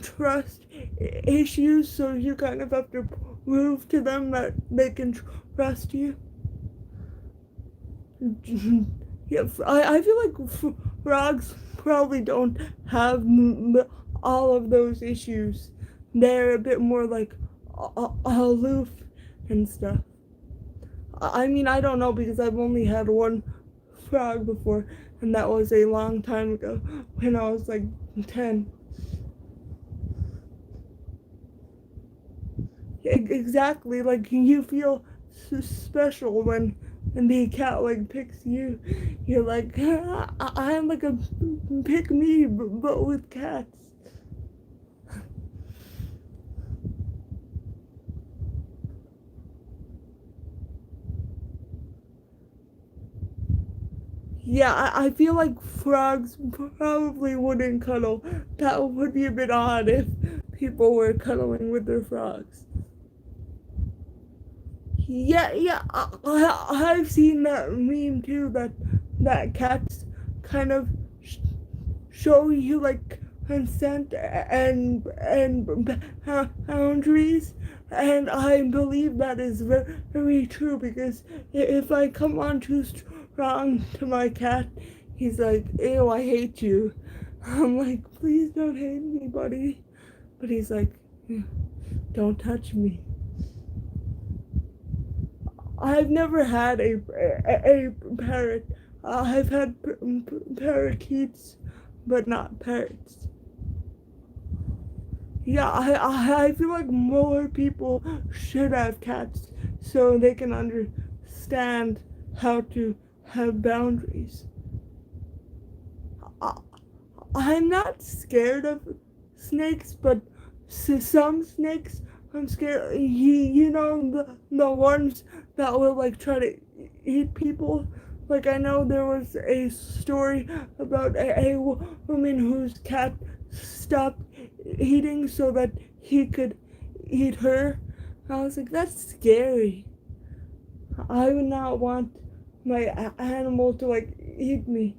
trust issues, so you kind of have to prove to them that they can trust you. Yeah, I feel like frogs probably don't have all of those issues. They're a bit more like aloof and stuff. I mean, I don't know because I've only had one frog before, and that was a long time ago when I was like 10. Exactly, like you feel special when the cat like picks you. You're like, I'm like a pick me, but with cats. Yeah, I feel like frogs probably wouldn't cuddle. That would be a bit odd if people were cuddling with their frogs. Yeah, I've seen that meme too. That cats kind of show you like consent and boundaries, and I believe that is very true because if I come on too strong to my cat, he's like, "Ew, I hate you." I'm like, "Please don't hate me, buddy," but he's like, "Don't touch me." I've never had a parrot. I've had parakeets, but not parrots. Yeah, I feel like more people should have cats so they can understand how to have boundaries. I, I'm not scared of snakes, but some snakes I'm scared. The ones that will like try to eat people. Like I know there was a story about a woman whose cat stopped eating so that he could eat her. I was like, that's scary. I would not want my animal to like eat me.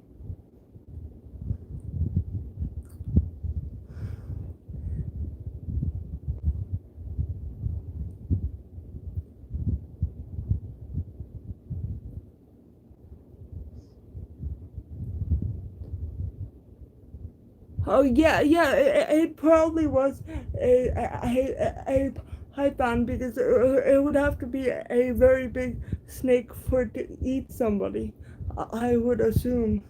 Oh yeah, it probably was a python because it would have to be a very big snake for it to eat somebody. I would assume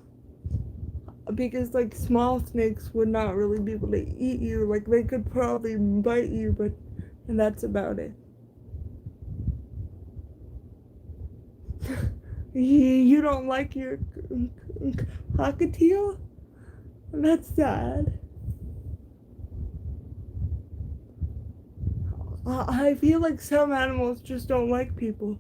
because like small snakes would not really be able to eat you. Like they could probably bite you, but and that's about it. You don't like your cockatiel? That's sad. I feel like some animals just don't like people.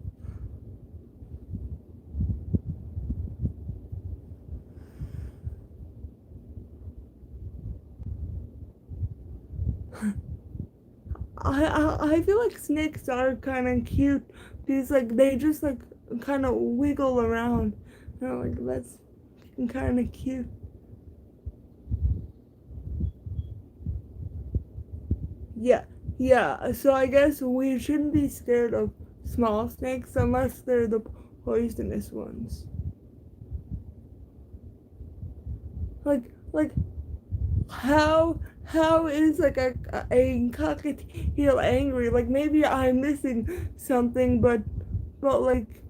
I feel like snakes are kind of cute because like they just like kind of wiggle around. Like that's kind of cute. Yeah, Yeah, so I guess we shouldn't be scared of small snakes unless they're the poisonous ones. Like how is like a cockatiel angry? Like maybe I'm missing something, but like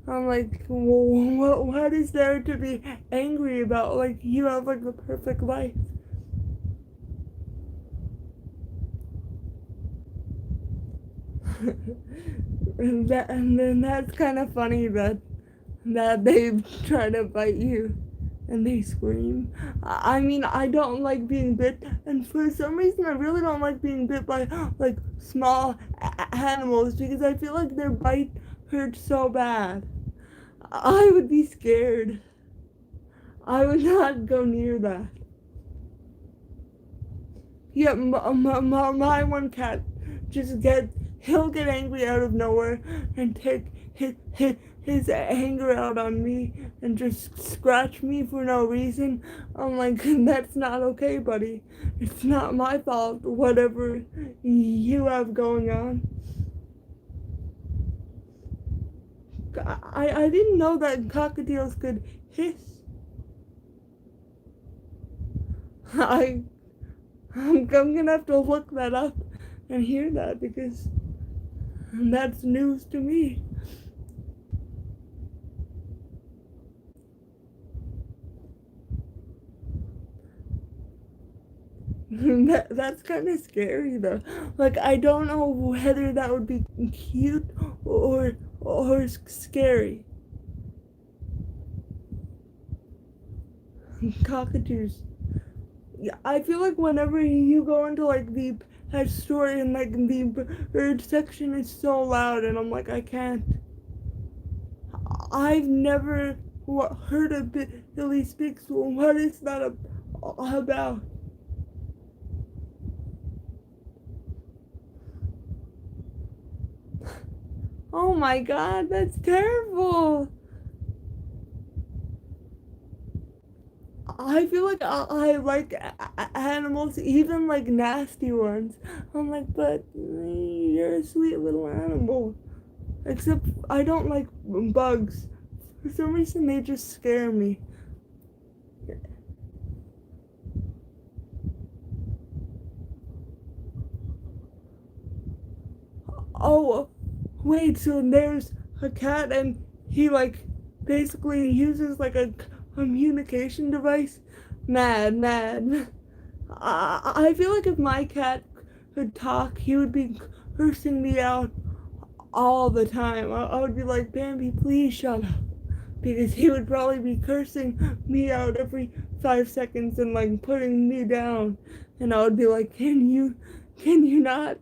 I'm like, what is there to be angry about? Like you have like the perfect life. And then that's kind of funny that they try to bite you and they scream. I mean, I don't like being bit, and for some reason, I really don't like being bit by like small animals because I feel like their bite hurts so bad. I would be scared. I would not go near that. Yeah, my one cat just he'll get angry out of nowhere and take his anger out on me and just scratch me for no reason. I'm like, that's not okay, buddy. It's not my fault, whatever you have going on. I didn't know that cockatiels could hiss. I I'm gonna have to look that up and hear that because that's news to me. That's kind of scary though. Like I don't know whether that would be cute or scary. Cockatoos. Yeah, I feel like whenever you go into like the pet store and like the bird section is so loud, and I'm like I can't. I've never heard a Billy speaks. What is that about? Oh my god, that's terrible. I feel like I like animals, even like nasty ones. I'm like, but you're a sweet little animal. Except I don't like bugs. For some reason, they just scare me. Oh, wait, so there's a cat and he like basically uses like a communication device? Mad. I feel like if my cat could talk, he would be cursing me out all the time. I would be like, Bambi, please shut up. Because he would probably be cursing me out every 5 seconds and like putting me down. And I would be like, can you not?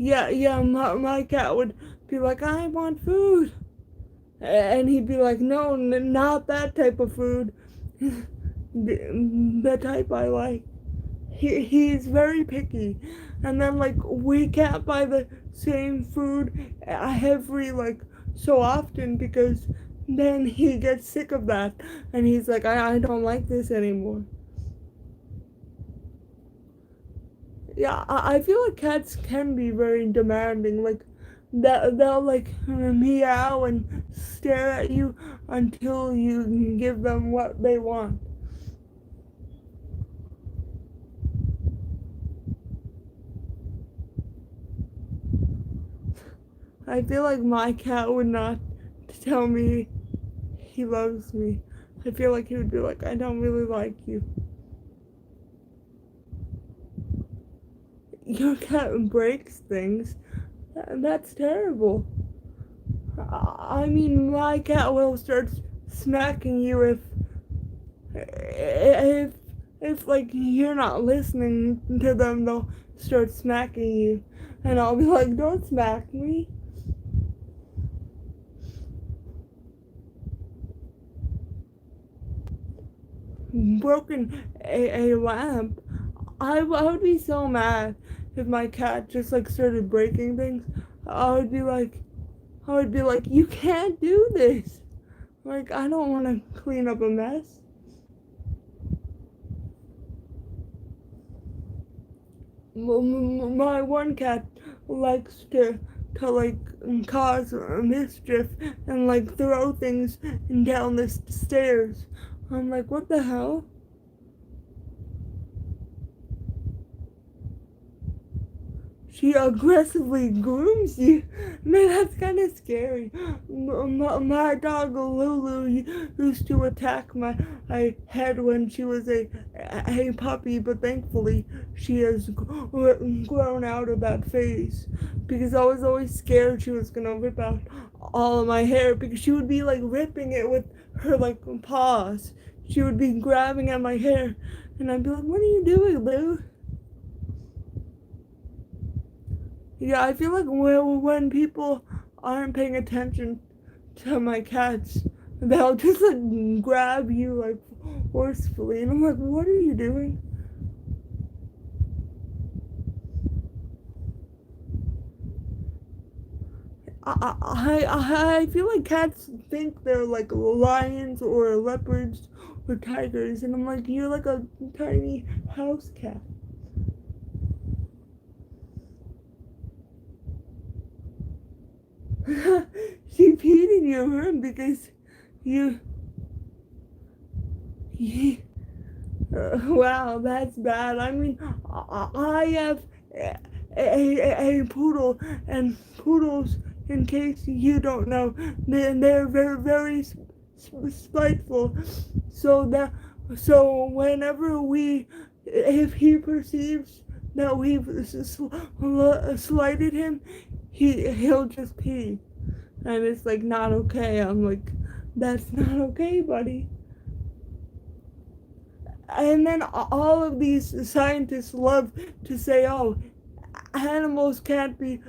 Yeah, my cat would be like, I want food. And he'd be like, no, not that type of food. The type I like. He's very picky. And then, like, we can't buy the same food every, like, so often because then he gets sick of that. And he's like, I don't like this anymore. Yeah, I feel like cats can be very demanding. Like they'll like meow and stare at you until you give them what they want. I feel like my cat would not tell me he loves me. I feel like he would be like, I don't really like you. Your cat breaks things. That's terrible. I mean, my cat will start smacking you if if like you're not listening to them. They'll start smacking you, and I'll be like, "Don't smack me." Broken a lamp. I would be so mad if my cat just like started breaking things. I would be like, I would be like, you can't do this. Like, I don't want to clean up a mess. My one cat likes to like cause mischief and like throw things down the stairs. I'm like, what the hell? She aggressively grooms you. Man, that's kind of scary. My dog Lulu used to attack my head when she was a puppy, but thankfully she has grown out of that phase. Because I was always scared she was gonna rip out all of my hair because she would be like ripping it with her like paws. She would be grabbing at my hair, and I'd be like, "What are you doing, Lou?" Yeah, I feel like when people aren't paying attention to my cats, they'll just like grab you like forcefully, and I'm like, what are you doing? I feel like cats think they're like lions or leopards or tigers, and I'm like, you're like a tiny house cat. She peed in your room because you, you wow, that's bad. I mean, I have a poodle, and poodles, in case you don't know, they're very spiteful. So that so whenever if he perceives that we've slighted him, he'll just pee, and it's like not okay. I'm like, that's not okay, buddy. And then all of these scientists love to say, oh, animals can't be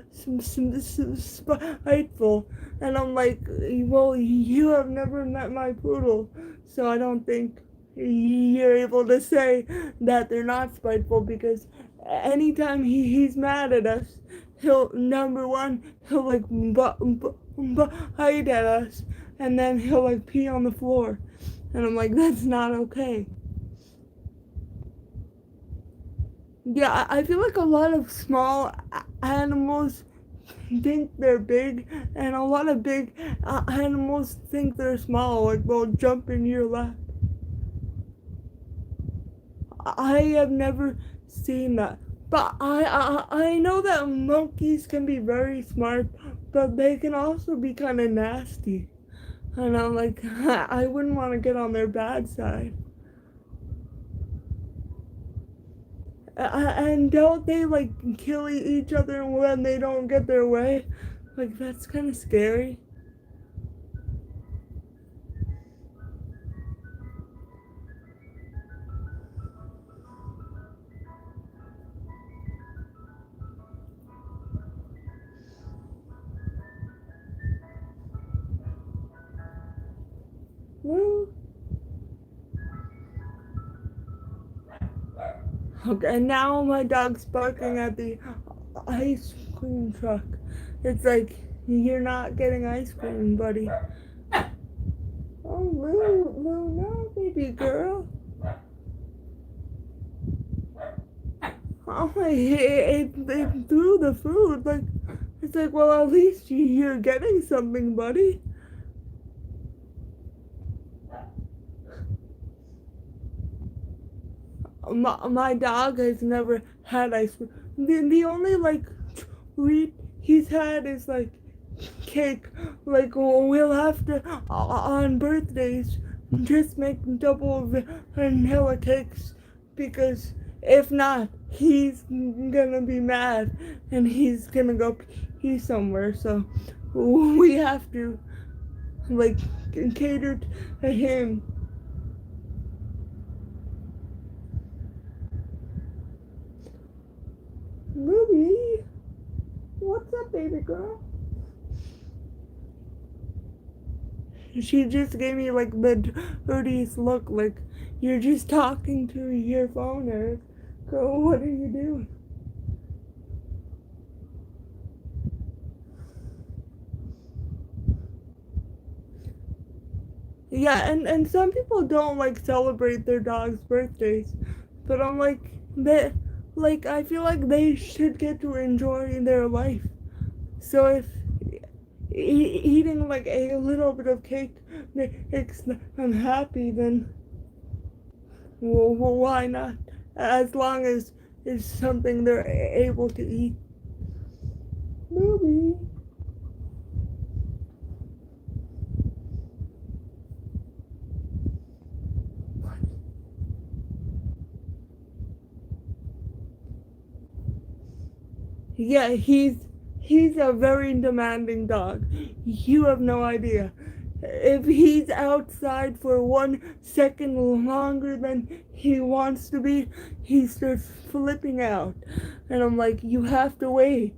spiteful. And I'm like, well, you have never met my poodle, so I don't think you're able to say that they're not spiteful because anytime he's mad at us, he'll, number one, he'll like bite at us, and then he'll like pee on the floor. And I'm like, that's not okay. Yeah, I feel like a lot of small animals think they're big, and a lot of big animals think they're small, like they'll jump in your lap. I have never seen that. But I know that monkeys can be very smart, but they can also be kind of nasty. And I'm like, I wouldn't want to get on their bad side. And don't they like kill each other when they don't get their way? Like that's kind of scary. Well, okay, now my dog's barking at the ice cream truck. It's like you're not getting ice cream, buddy. Oh, Lou, no, baby girl. Oh, it threw the food. Like, it's like, well, at least you're getting something, buddy. My dog has never had ice cream. The only like treat he's had is like cake. Like we'll have to on birthdays just make double vanilla cakes because if not, he's gonna be mad and he's gonna go pee somewhere. So we have to like cater to him. Ruby, what's up, baby girl? She just gave me like the dirtiest look, like you're just talking to your phone, Eric. Go, what are you doing? Yeah, and some people don't like celebrate their dog's birthdays, but I'm like that like I feel like they should get to enjoy their life. So if eating like a little bit of cake makes them happy, then why not? As long as it's something they're able to eat. Movie. Yeah, he's a very demanding dog. You have no idea. If he's outside for 1 second longer than he wants to be, he starts flipping out. And I'm like, you have to wait.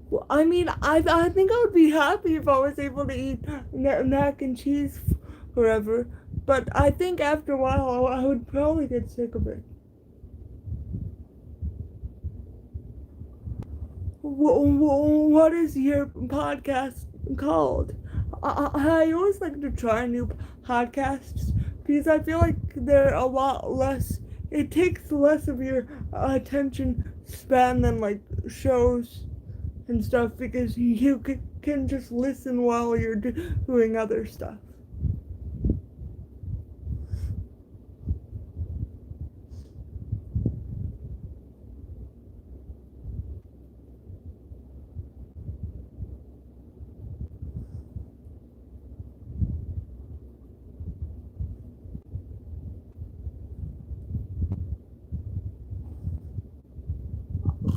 Well, I mean, I think I would be happy if I was able to eat mac and cheese forever. But I think after a while I would probably get sick of it. What is your podcast called? I always like to try new podcasts because I feel like they're a lot less. It takes less of your attention span than like shows and stuff because you can just listen while you're doing other stuff.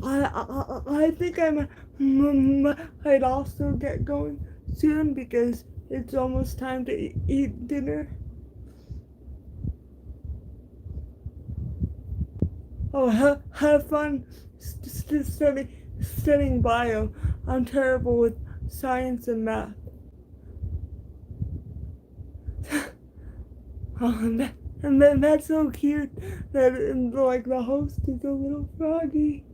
I think might also get going soon because it's almost time to eat dinner. Oh, have fun studying bio. I'm terrible with science and math. Oh, and then that's so cute that like the host is a little froggy.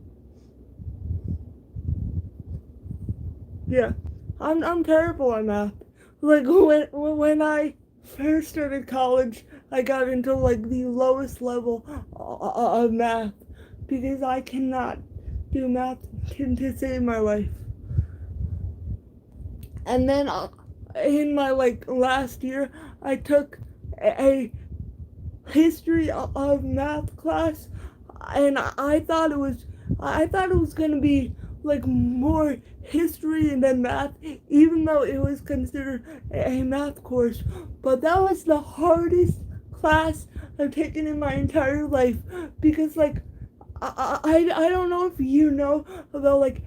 Yeah, I'm terrible at math. Like when I first started college, I got into like the lowest level of math because I cannot do math to save my life. And then in my like last year, I took a history of math class, and I thought it was gonna be like more history than math, even though it was considered a math course. But that was the hardest class I've taken in my entire life because like I don't know if you know about like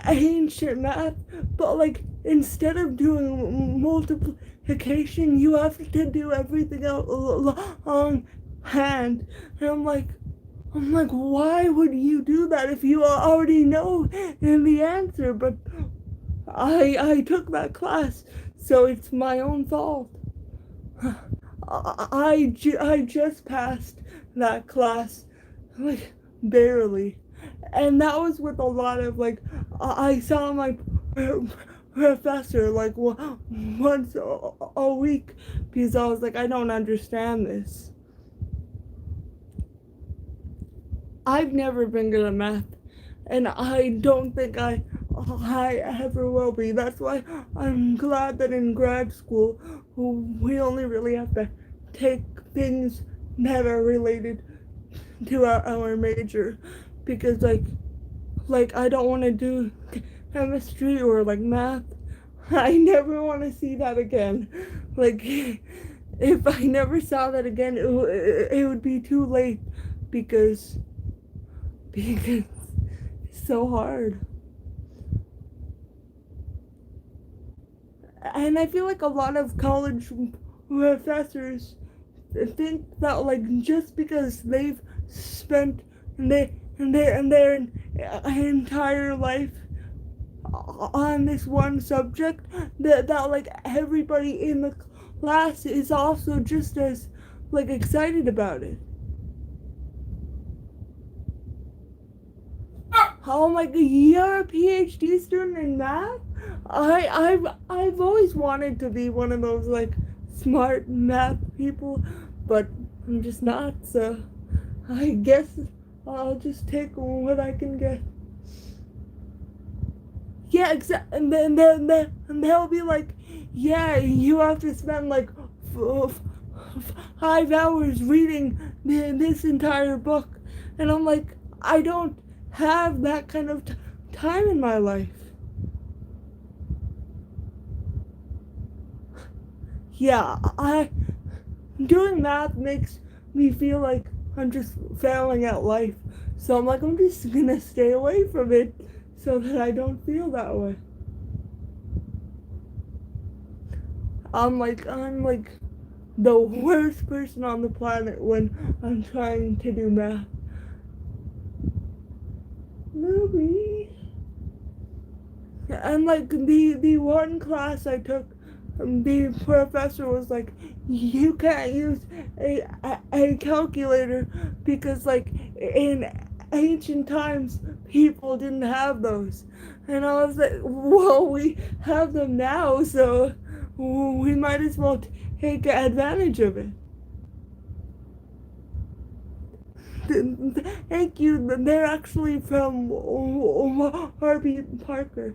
ancient math, but like instead of doing multiplication, you have to do everything out long hand. And I'm like, why would you do that if you already know the answer? But I took that class, so it's my own fault. I just passed that class, like barely, and that was with a lot of like I saw my professor like once a week because I was like I don't understand this. I've never been good at math, and I don't think I ever will be. That's why I'm glad that in grad school we only really have to take things that are related to our major, because like I don't want to do chemistry or like math. I never want to see that again. Like if I never saw that again, it would be too late because it's so hard. And I feel like a lot of college professors think that like just because they've spent their entire life on this one subject that like everybody in the class is also just as like excited about it. Oh my god, you're a PhD student in math? I've always wanted to be one of those like smart math people, but I'm just not, so I guess I'll just take what I can get. Yeah, exactly. And they'll be like, yeah, you have to spend like 5 hours reading this entire book. And I'm like, I don't have that kind of time in my life. Yeah, doing math makes me feel like I'm just failing at life. So I'm like, I'm just gonna stay away from it so that I don't feel that way. I'm like the worst person on the planet when I'm trying to do math. Movie. And like the one class I took, the professor was like, you can't use a calculator because like in ancient times people didn't have those. And I was like, well, we have them now, so we might as well take advantage of it. Thank you. They're actually from Harvey Parker.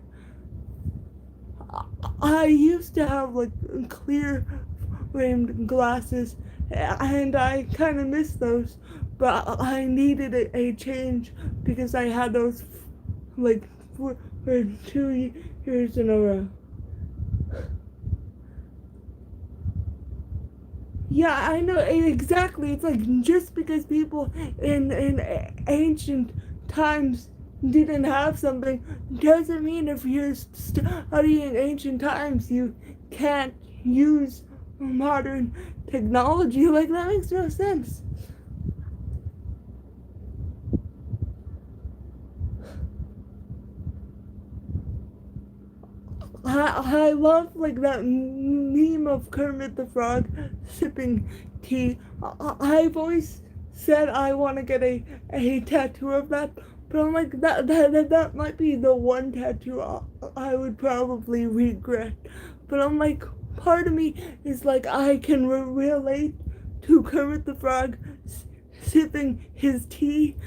I used to have like clear framed glasses, and I kind of miss those, but I needed a change because I had those like for 2 years in a row. Yeah, I know exactly. It's like just because people in ancient times didn't have something doesn't mean if you're studying ancient times you can't use modern technology. Like that makes no sense. I love like that meme of Kermit the Frog sipping tea. I've always said I want to get a tattoo of that, but I'm like that might be the one tattoo I would probably regret. But I'm like, part of me is like I can relate to Kermit the Frog sipping his tea,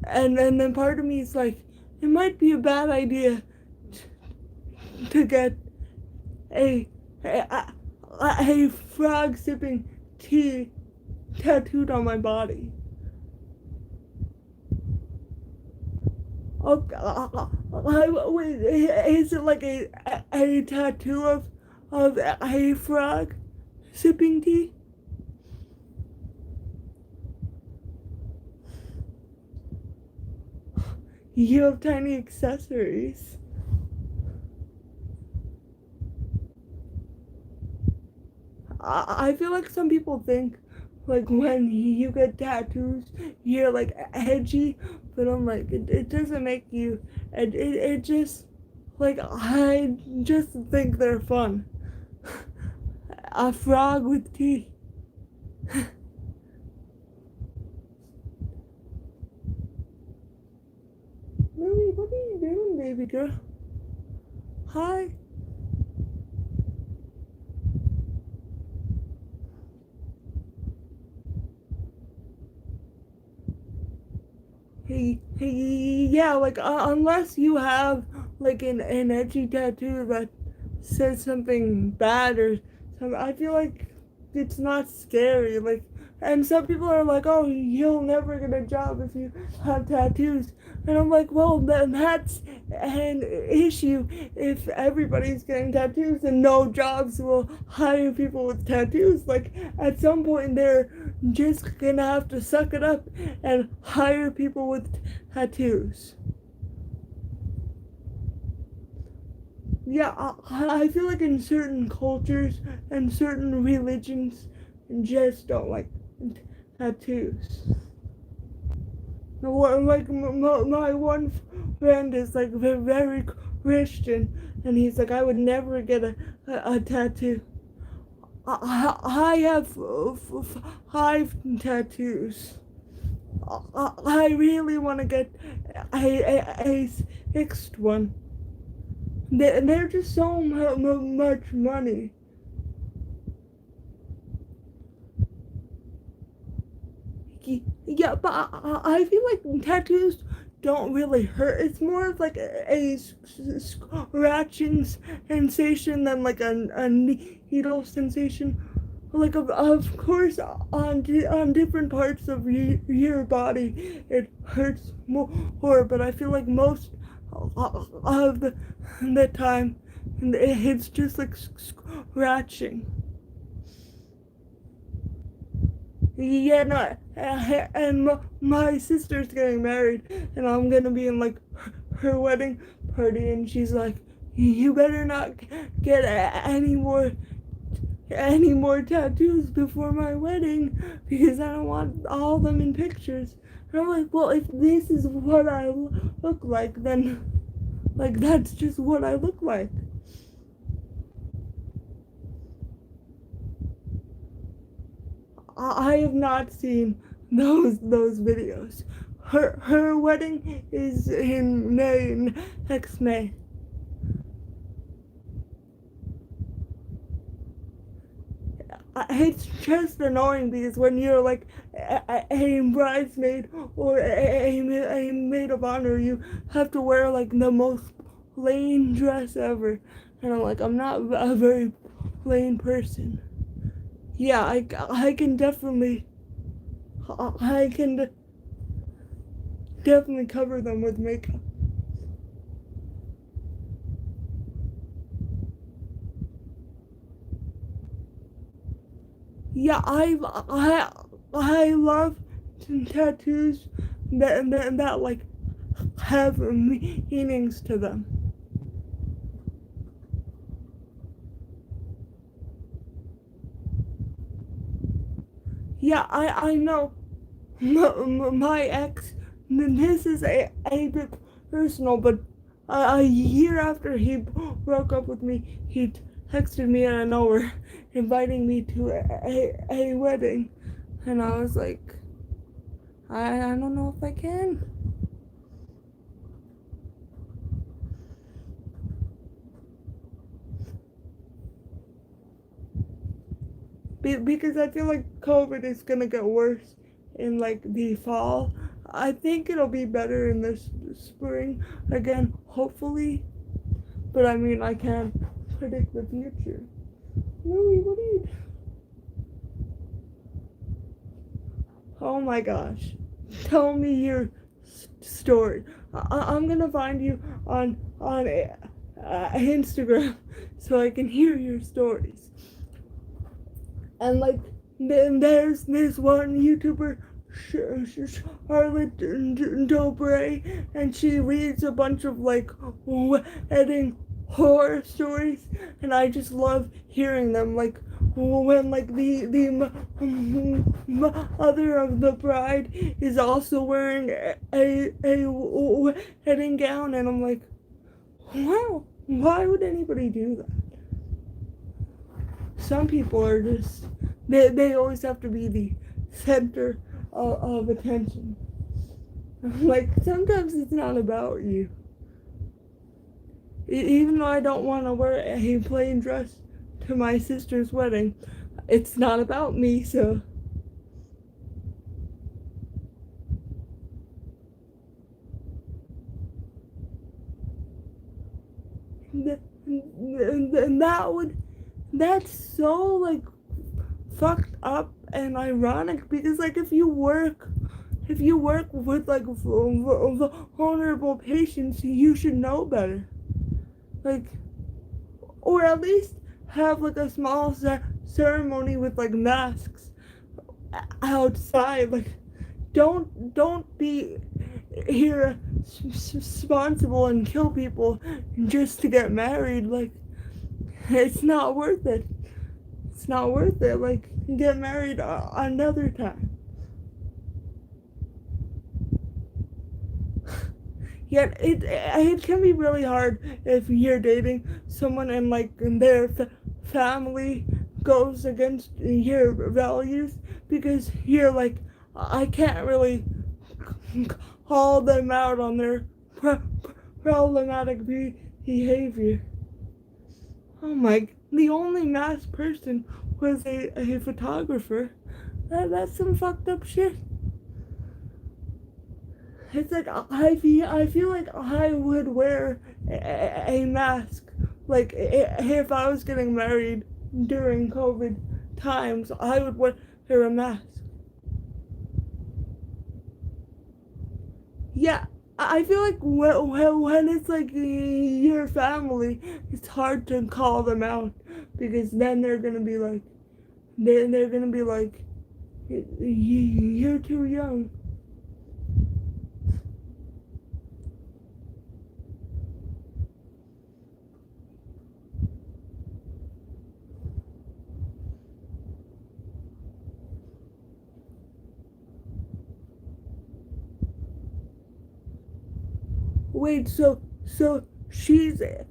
and then part of me is like, it might be a bad idea to get a a frog sipping tea tattooed on my body. Okay, wait, is it like a tattoo of a frog sipping tea? You have tiny accessories. I feel like some people think like when you get tattoos you're like edgy, but I'm like it doesn't make you it just like I just think they're fun. A frog with teeth. Lily, what are you doing, baby girl? Hi. Yeah, like unless you have like an edgy tattoo that says something bad or something, I feel like it's not scary. Like, and some people are like, oh, you'll never get a job if you have tattoos. And I'm like, well, then that's an issue. If everybody's getting tattoos, and no jobs will hire people with tattoos. Like, at some point, they're just gonna have to suck it up and hire people with tattoos. Yeah, I feel like in certain cultures and certain religions just don't like tattoos. Like my one friend is like very Christian, and he's like, I would never get a tattoo. I have 5 tattoos. I really want to get a sixth one. They're just so much money. Yeah, but I feel like tattoos don't really hurt. It's more of like a scratching sensation than like a needle sensation. Like of course on different parts of your body it hurts more, but I feel like most of the time it's just like scratching. Yeah, no, and my sister's getting married, and I'm gonna be in like her wedding party, and she's like, "You better not get any more tattoos before my wedding because I don't want all of them in pictures." And I'm like, "Well, if this is what I look like, then like that's just what I look like." I have not seen those videos. Her wedding is in May, next May. It's just annoying because when you're like a bridesmaid or a maid of honor, you have to wear like the most plain dress ever, and I'm like, I'm not a very plain person. Yeah, I can I can definitely cover them with makeup. Yeah, I love tattoos that like have meanings to them. Yeah, I know my ex. This is a bit personal, but a year after he broke up with me, he texted me out of nowhere, inviting me to a wedding, and I was like, I don't know if I can. Because I feel like COVID is gonna get worse in like the fall. I think it'll be better in the spring again, hopefully. But I mean, I can't predict the future. Louie, what are you? Oh my gosh! Tell me your story. I'm gonna find you on Instagram so I can hear your stories. And like then there's this one YouTuber Charlotte Dobre, and she reads a bunch of like wedding horror stories, and I just love hearing them. Like when like the mother of the bride is also wearing a wedding gown, and I'm like, wow, why would anybody do that? Some people are just they always have to be the center of attention. Like sometimes it's not about you. Even though I don't want to wear a plain dress to my sister's wedding, it's not about me. So and that's so like fucked up and ironic because like if you work with like vulnerable patients, you should know better. Like, or at least have like a small ceremony with like masks outside. Like, don't be irresponsible and kill people just to get married. Like, it's not worth it. It's not worth it. Like, get married another time. Yet it can be really hard if you're dating someone and like their family goes against your values because you're like, I can't really call them out on their problematic behavior. Oh my, the only masked person was a photographer. That's some fucked up shit. It's like I feel like I would wear a mask. Like if I was getting married during COVID times, I would wear a mask. Yeah, I feel like when it's like your family, it's hard to call them out because then they're gonna be like, you're too young. Wait, so she's they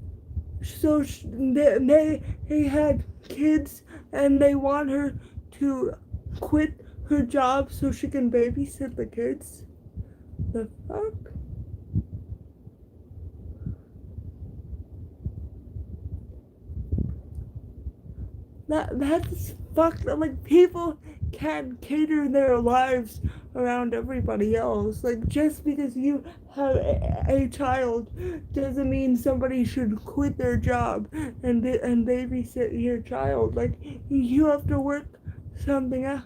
had kids and they want her to quit her job so she can babysit the kids. The fuck? That's fucked up. Like people can't cater their lives around everybody else. Like just because you have a child doesn't mean somebody should quit their job and babysit your child. Like you have to work something out.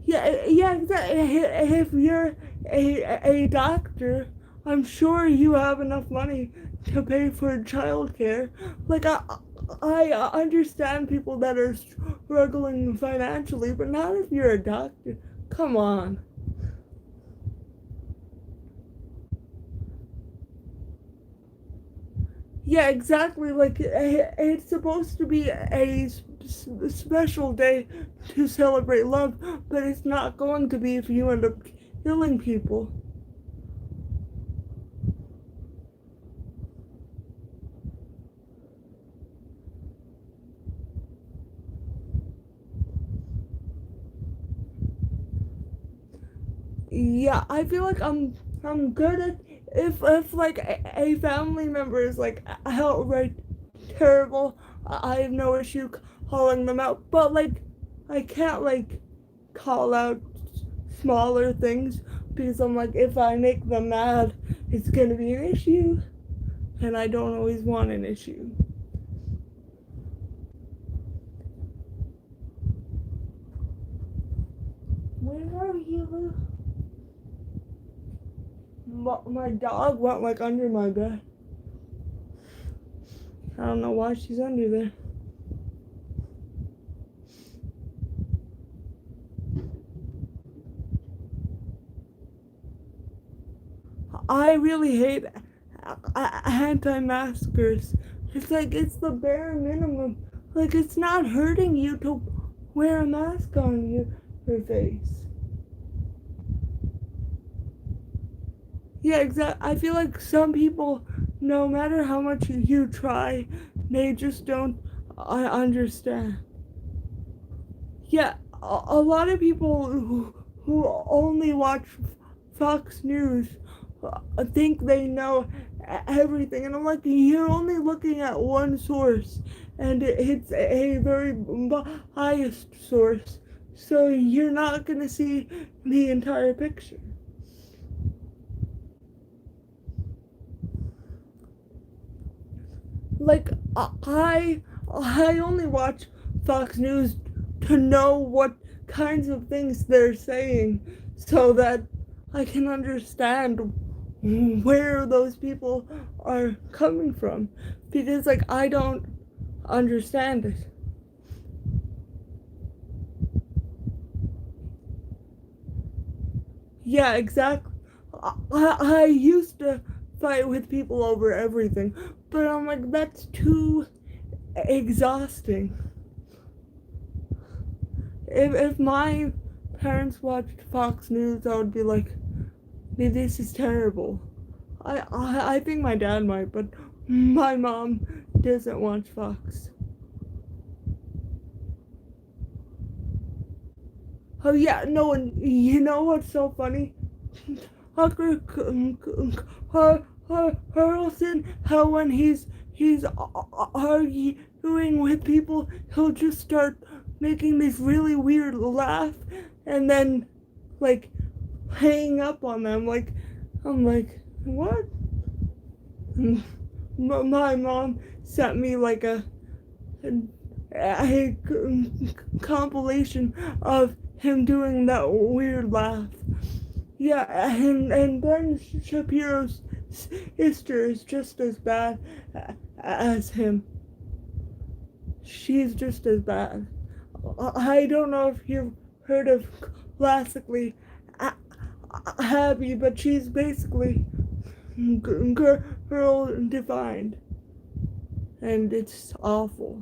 Yeah, exactly. If you're a doctor, I'm sure you have enough money to pay for childcare. Like I understand people that are struggling financially, but not if you're a doctor. Come on. Yeah, exactly. Like it's supposed to be a special day to celebrate love, but it's not going to be if you end up killing people. Yeah, I feel like I'm good at if like a family member is like outright terrible, I have no issue calling them out. But like I can't like call out smaller things because I'm like if I make them mad, it's gonna be an issue, and I don't always want an issue. Where are you? My dog went like under my bed. I don't know why she's under there. I really hate anti-maskers. It's like it's the bare minimum. Like it's not hurting you to wear a mask on your face. Yeah, exactly. I feel like some people, no matter how much you try, they just don't understand. Yeah, a lot of people who only watch Fox News think they know everything, and I'm like, you're only looking at one source, and it's a very biased source, so you're not gonna see the entire picture. Like I only watch Fox News to know what kinds of things they're saying so that I can understand where those people are coming from because like I don't understand it. Yeah, exactly. I used to fight with people over everything, but I'm like that's too exhausting. If my parents watched Fox News, I would be like, this is terrible. I think my dad might, but my mom doesn't watch Fox. Oh yeah, no, and you know what's so funny? Tucker Carlson, how when he's arguing with people, he'll just start making this really weird laugh, and then like hang up on them. Like I'm like, what? My mom sent me like a compilation of him doing that weird laugh. Yeah, and Ben Shapiro's sister is just as bad as him. She's just as bad. I don't know if you've heard of classically happy, but she's basically girl defined, and it's awful.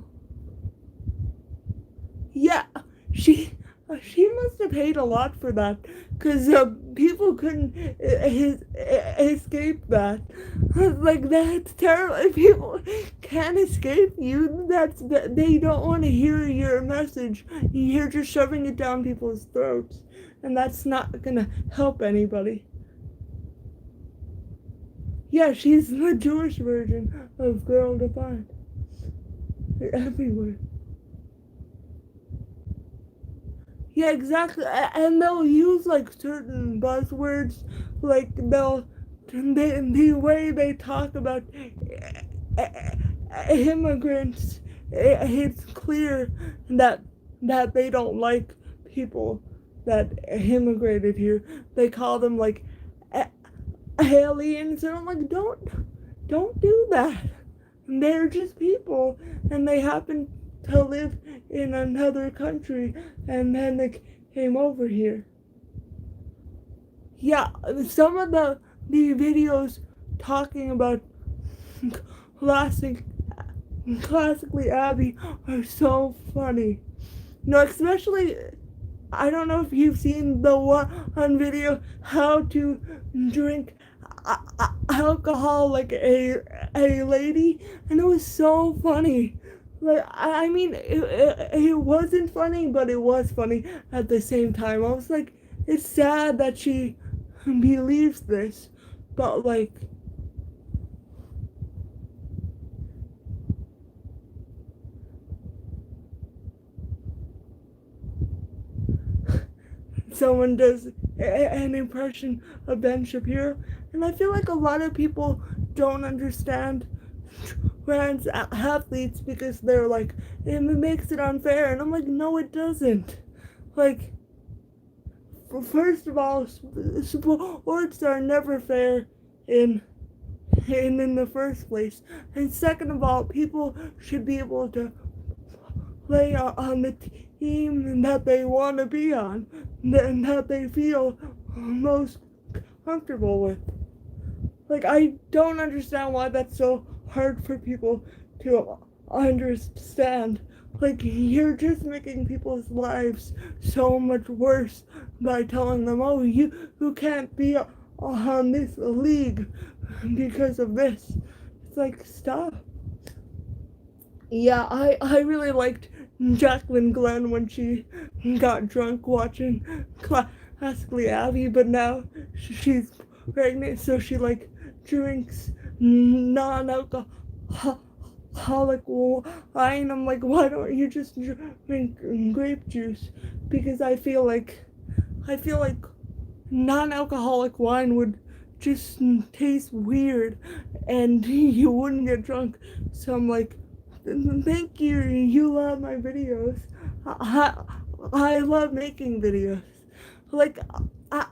Yeah, she she must have paid a lot for that, because people couldn't escape that. Like that's terrible. If people can't escape you, that's they don't want to hear your message. You're just shoving it down people's throats, and that's not gonna help anybody. Yeah, she's the Jewish version of girl defined. They're everywhere. Yeah, exactly. And they'll use like certain buzzwords, like the way they talk about immigrants. It's clear that they don't like people that immigrated here. They call them like aliens, and I'm like, don't do that. They're just people, and they happen to live in another country, and then they came over here. Yeah, some of the videos talking about classic classically Abby are so funny. No, especially I don't know if you've seen the one video how to drink alcohol like a lady, and it was so funny. Like I mean, it wasn't funny, but it was funny at the same time. I was like, it's sad that she believes this, but like someone does an impression of Ben Shapiro, and I feel like a lot of people don't understand trans athletes because they're like, it makes it unfair, and I'm like, no, it doesn't. Like, first of all, sports are never fair in in the first place, and second of all, people should be able to play on the team that they want to be on, and that they feel most comfortable with. Like, I don't understand why that's so hard for people to understand. Like, you're just making people's lives so much worse by telling them, oh, you can't be on this league because of this. It's like, stop. Yeah, I really liked Jacqueline Glenn when she got drunk watching Classically Abby, but now she's pregnant, so she like drinks non-alcoholic wine. I'm like, why don't you just drink grape juice? Because I feel like non-alcoholic wine would just taste weird, and you wouldn't get drunk. So I'm like, thank you. You love my videos. I love making videos. Like, I,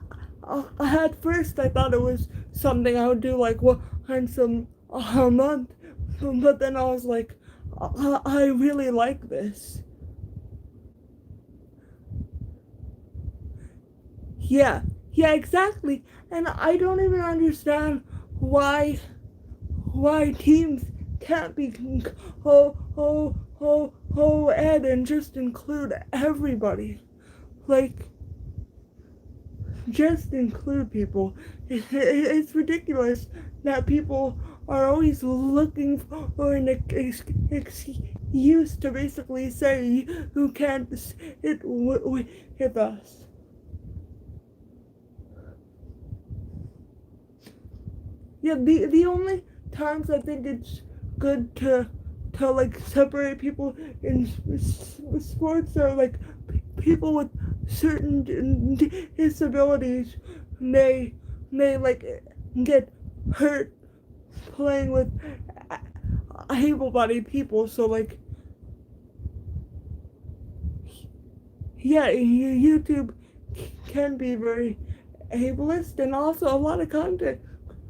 at first I thought it was something I would do like once a month, but then I was like, I really like this. Yeah, yeah, exactly. And I don't even understand why teams can't be ed and just include everybody. Like, just include people. It's ridiculous that people are always looking for an used to basically say you can't sit with us. Yeah, the only times I think it's good to like separate people in sports are like people with certain disabilities may like get hurt playing with able-bodied people. So like, yeah, YouTube can be very ableist, and also a lot of content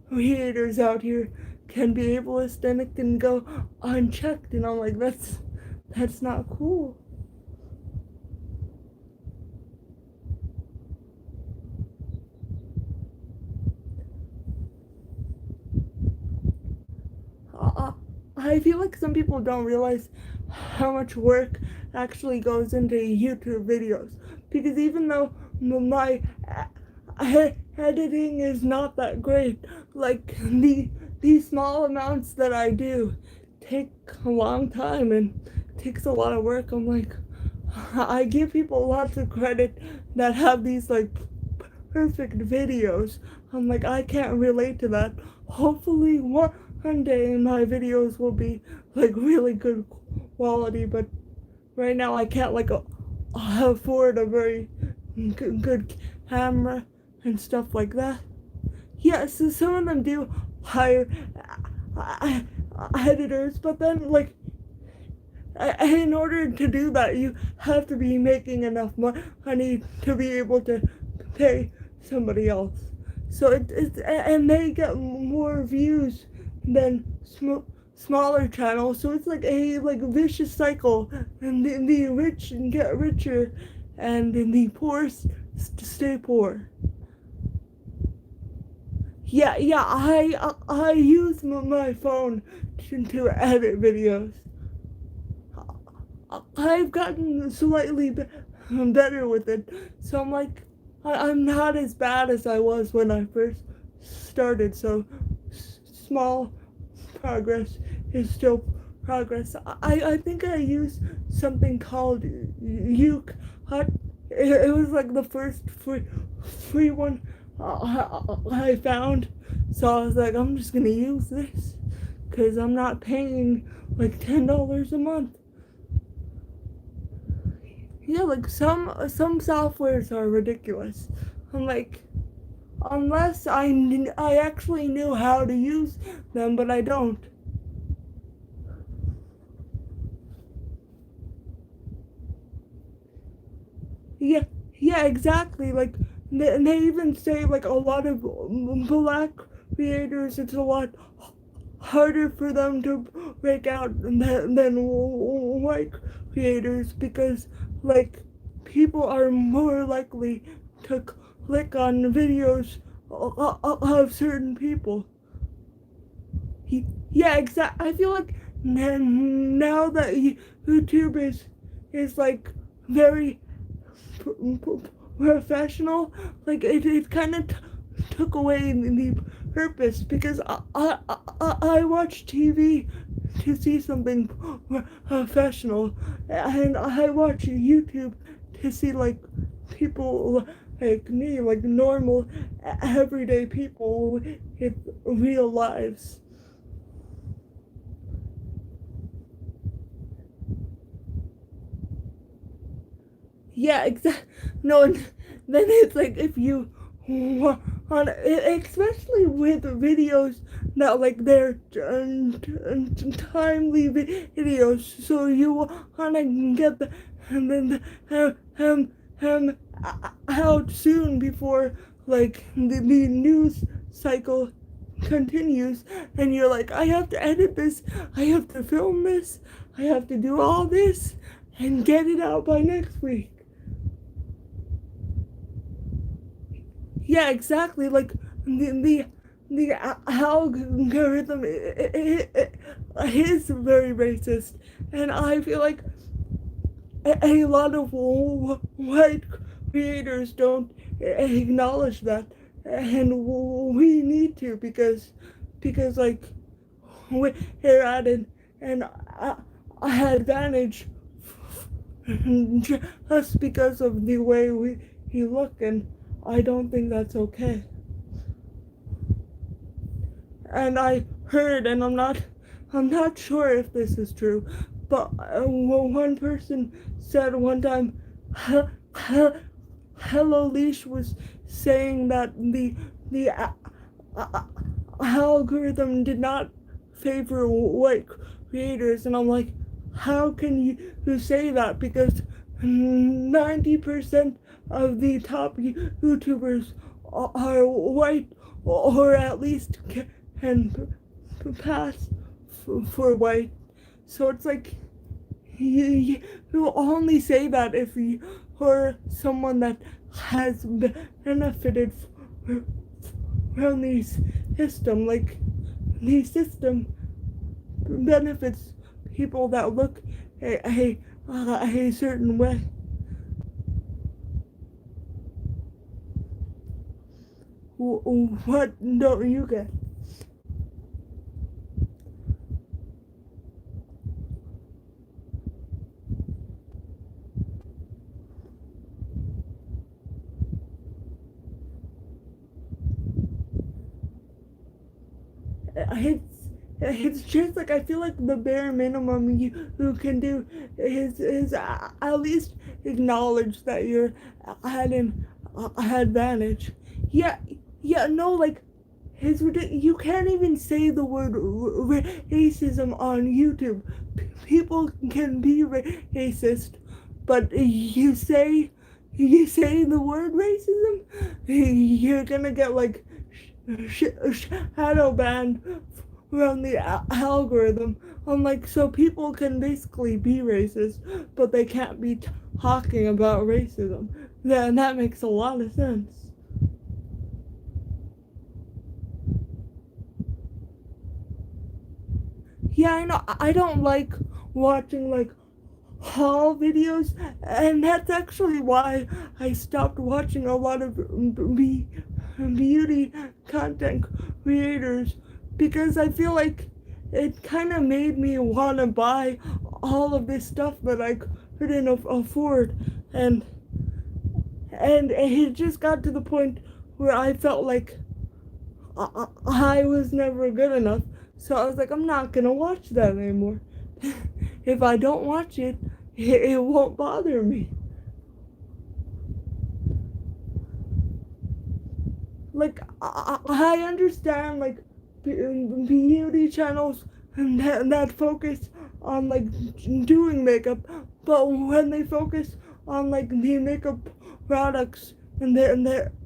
creators out here can be ableist, and it can go unchecked, and I'm like, that's not cool. uh, I feel like some people don't realize how much work actually goes into YouTube videos, because even though my editing is not that great, like the small amounts that I do take a long time and takes a lot of work. I'm like, I give people lots of credit that have these like perfect videos. I'm like, I can't relate to that. Hopefully one day my videos will be like really good quality, but right now I can't like afford a very good camera and stuff like that. Yeah, so some of them do hire editors, but then like in order to do that, you have to be making enough money to be able to pay somebody else. So and they get more views than smaller channels. So it's like a like vicious cycle, and the rich get richer, and the poor stay poor. Yeah. I use my phone to edit videos. I've gotten slightly better with it, so I'm like, I'm not as bad as I was when I first started. So small progress is still progress. I think I used something called Uke Hut. It was like the first free one I found. So I was like, I'm just gonna use this because I'm not paying like $10 a month. Yeah, like some softwares are ridiculous. I'm like, unless I actually knew how to use them, but I don't. Yeah, yeah, exactly. Like they even say like a lot of black creators, it's a lot harder for them to break out than white creators, because like people are more likely to click on videos of certain people. Yeah, exactly. I feel like now that YouTube is like very professional, like it kind of took away the purpose, because I watch TV to see something professional, and I watch YouTube to see like people like me, like normal everyday people with real lives. Yeah, exactly. No, and then it's like if you want, especially with videos that like they're timely videos, so you want to get the and then him out soon before like the news cycle continues, and you're like, I have to edit this, I have to film this, I have to do all this and get it out by next week. Yeah, exactly. Like the algorithm is very racist, and I feel like a lot of white creators don't acknowledge that, and we need to, because like we're at it, and advantage just because of the way we look, and I don't think that's okay. And I heard, and I'm not sure if this is true, but one person said one time, Hello Leash was saying that the algorithm did not favor white creators, and I'm like, how can you say that? Because 90% of the top YouTubers are white, or at least can pass for white. So it's like you only say that if you are someone that has benefited from the system. Like, the system benefits people that look a certain way. What don't you get? It's just like, I feel like the bare minimum you can do is at least acknowledge that you're at an advantage. Yeah, yeah, no, like, you can't even say the word racism on YouTube. People can be racist, but you say the word racism, you're gonna get like shadow banned from the algorithm. I'm like, so people can basically be racist, but they can't be talking about racism. That makes a lot of sense. Yeah, I know. I don't like watching like haul videos, and that's actually why I stopped watching a lot of beauty content creators, because I feel like it kind of made me want to buy all of this stuff that I couldn't afford, and it just got to the point where I felt like I was never good enough. So I was like, I'm not gonna watch that anymore. If I don't watch it, it won't bother me. Like, I understand, like, beauty channels that focus on, like, doing makeup, but when they focus on, like, the makeup products and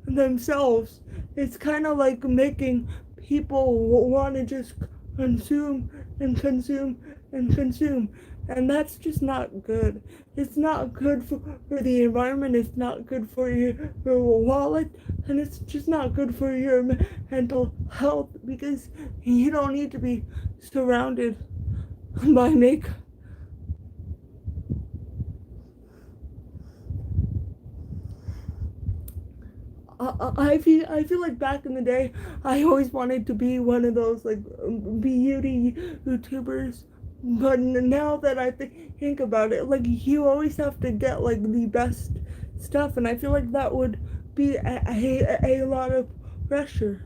themselves, it's kind of like making people want to just consume and consume and consume, and that's just not good. It's not good for the environment, it's not good for your wallet, and it's just not good for your mental health, because you don't need to be surrounded by makeup. I feel like back in the day, I always wanted to be one of those like beauty YouTubers. But now that I think about it, like, you always have to get like the best stuff, and I feel like that would be a lot of pressure.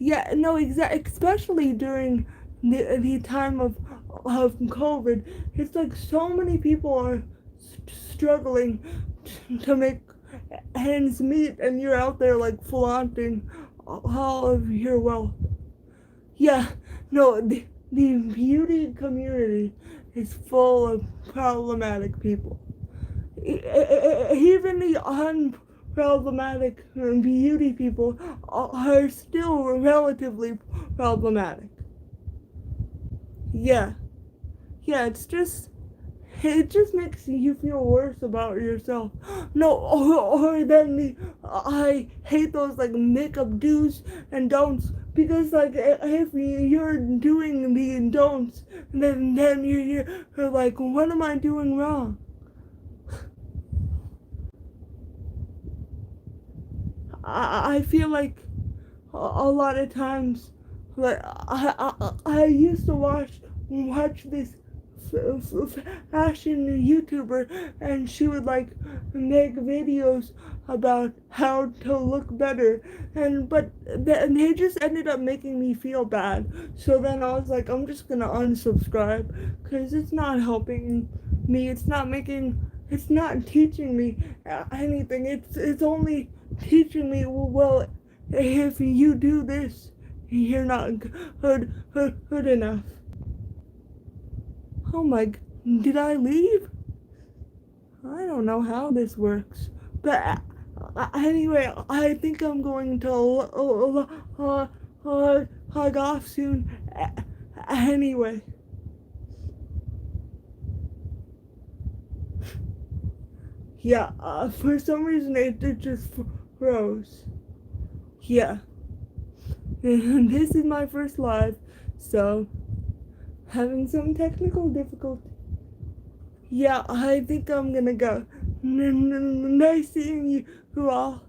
Yeah, no, especially during the time of COVID. It's like so many people are struggling to make ends meet, and you're out there like flaunting all of your wealth. Yeah, no, the beauty community is full of problematic people. Even the unproblematic beauty people are still relatively problematic. Yeah, yeah, it just makes you feel worse about yourself. No, or then I hate those like makeup do's and don'ts, because like if you're doing the don'ts, then you're like, what am I doing wrong? I feel like a lot of times, like I used to watch this fashion YouTuber, and she would like make videos about how to look better, and but they just ended up making me feel bad. So then I was like, I'm just gonna unsubscribe because it's not helping me. It's not teaching me anything. It's only teaching me, well, if you do this, you're not good enough. Oh my, did I leave? I don't know how this works. But anyway, I think I'm going to hug off soon. Anyway, yeah, for some reason it just froze. Yeah, this is my first live, so having some technical difficulty. Yeah, I think I'm gonna go. Nice seeing you all.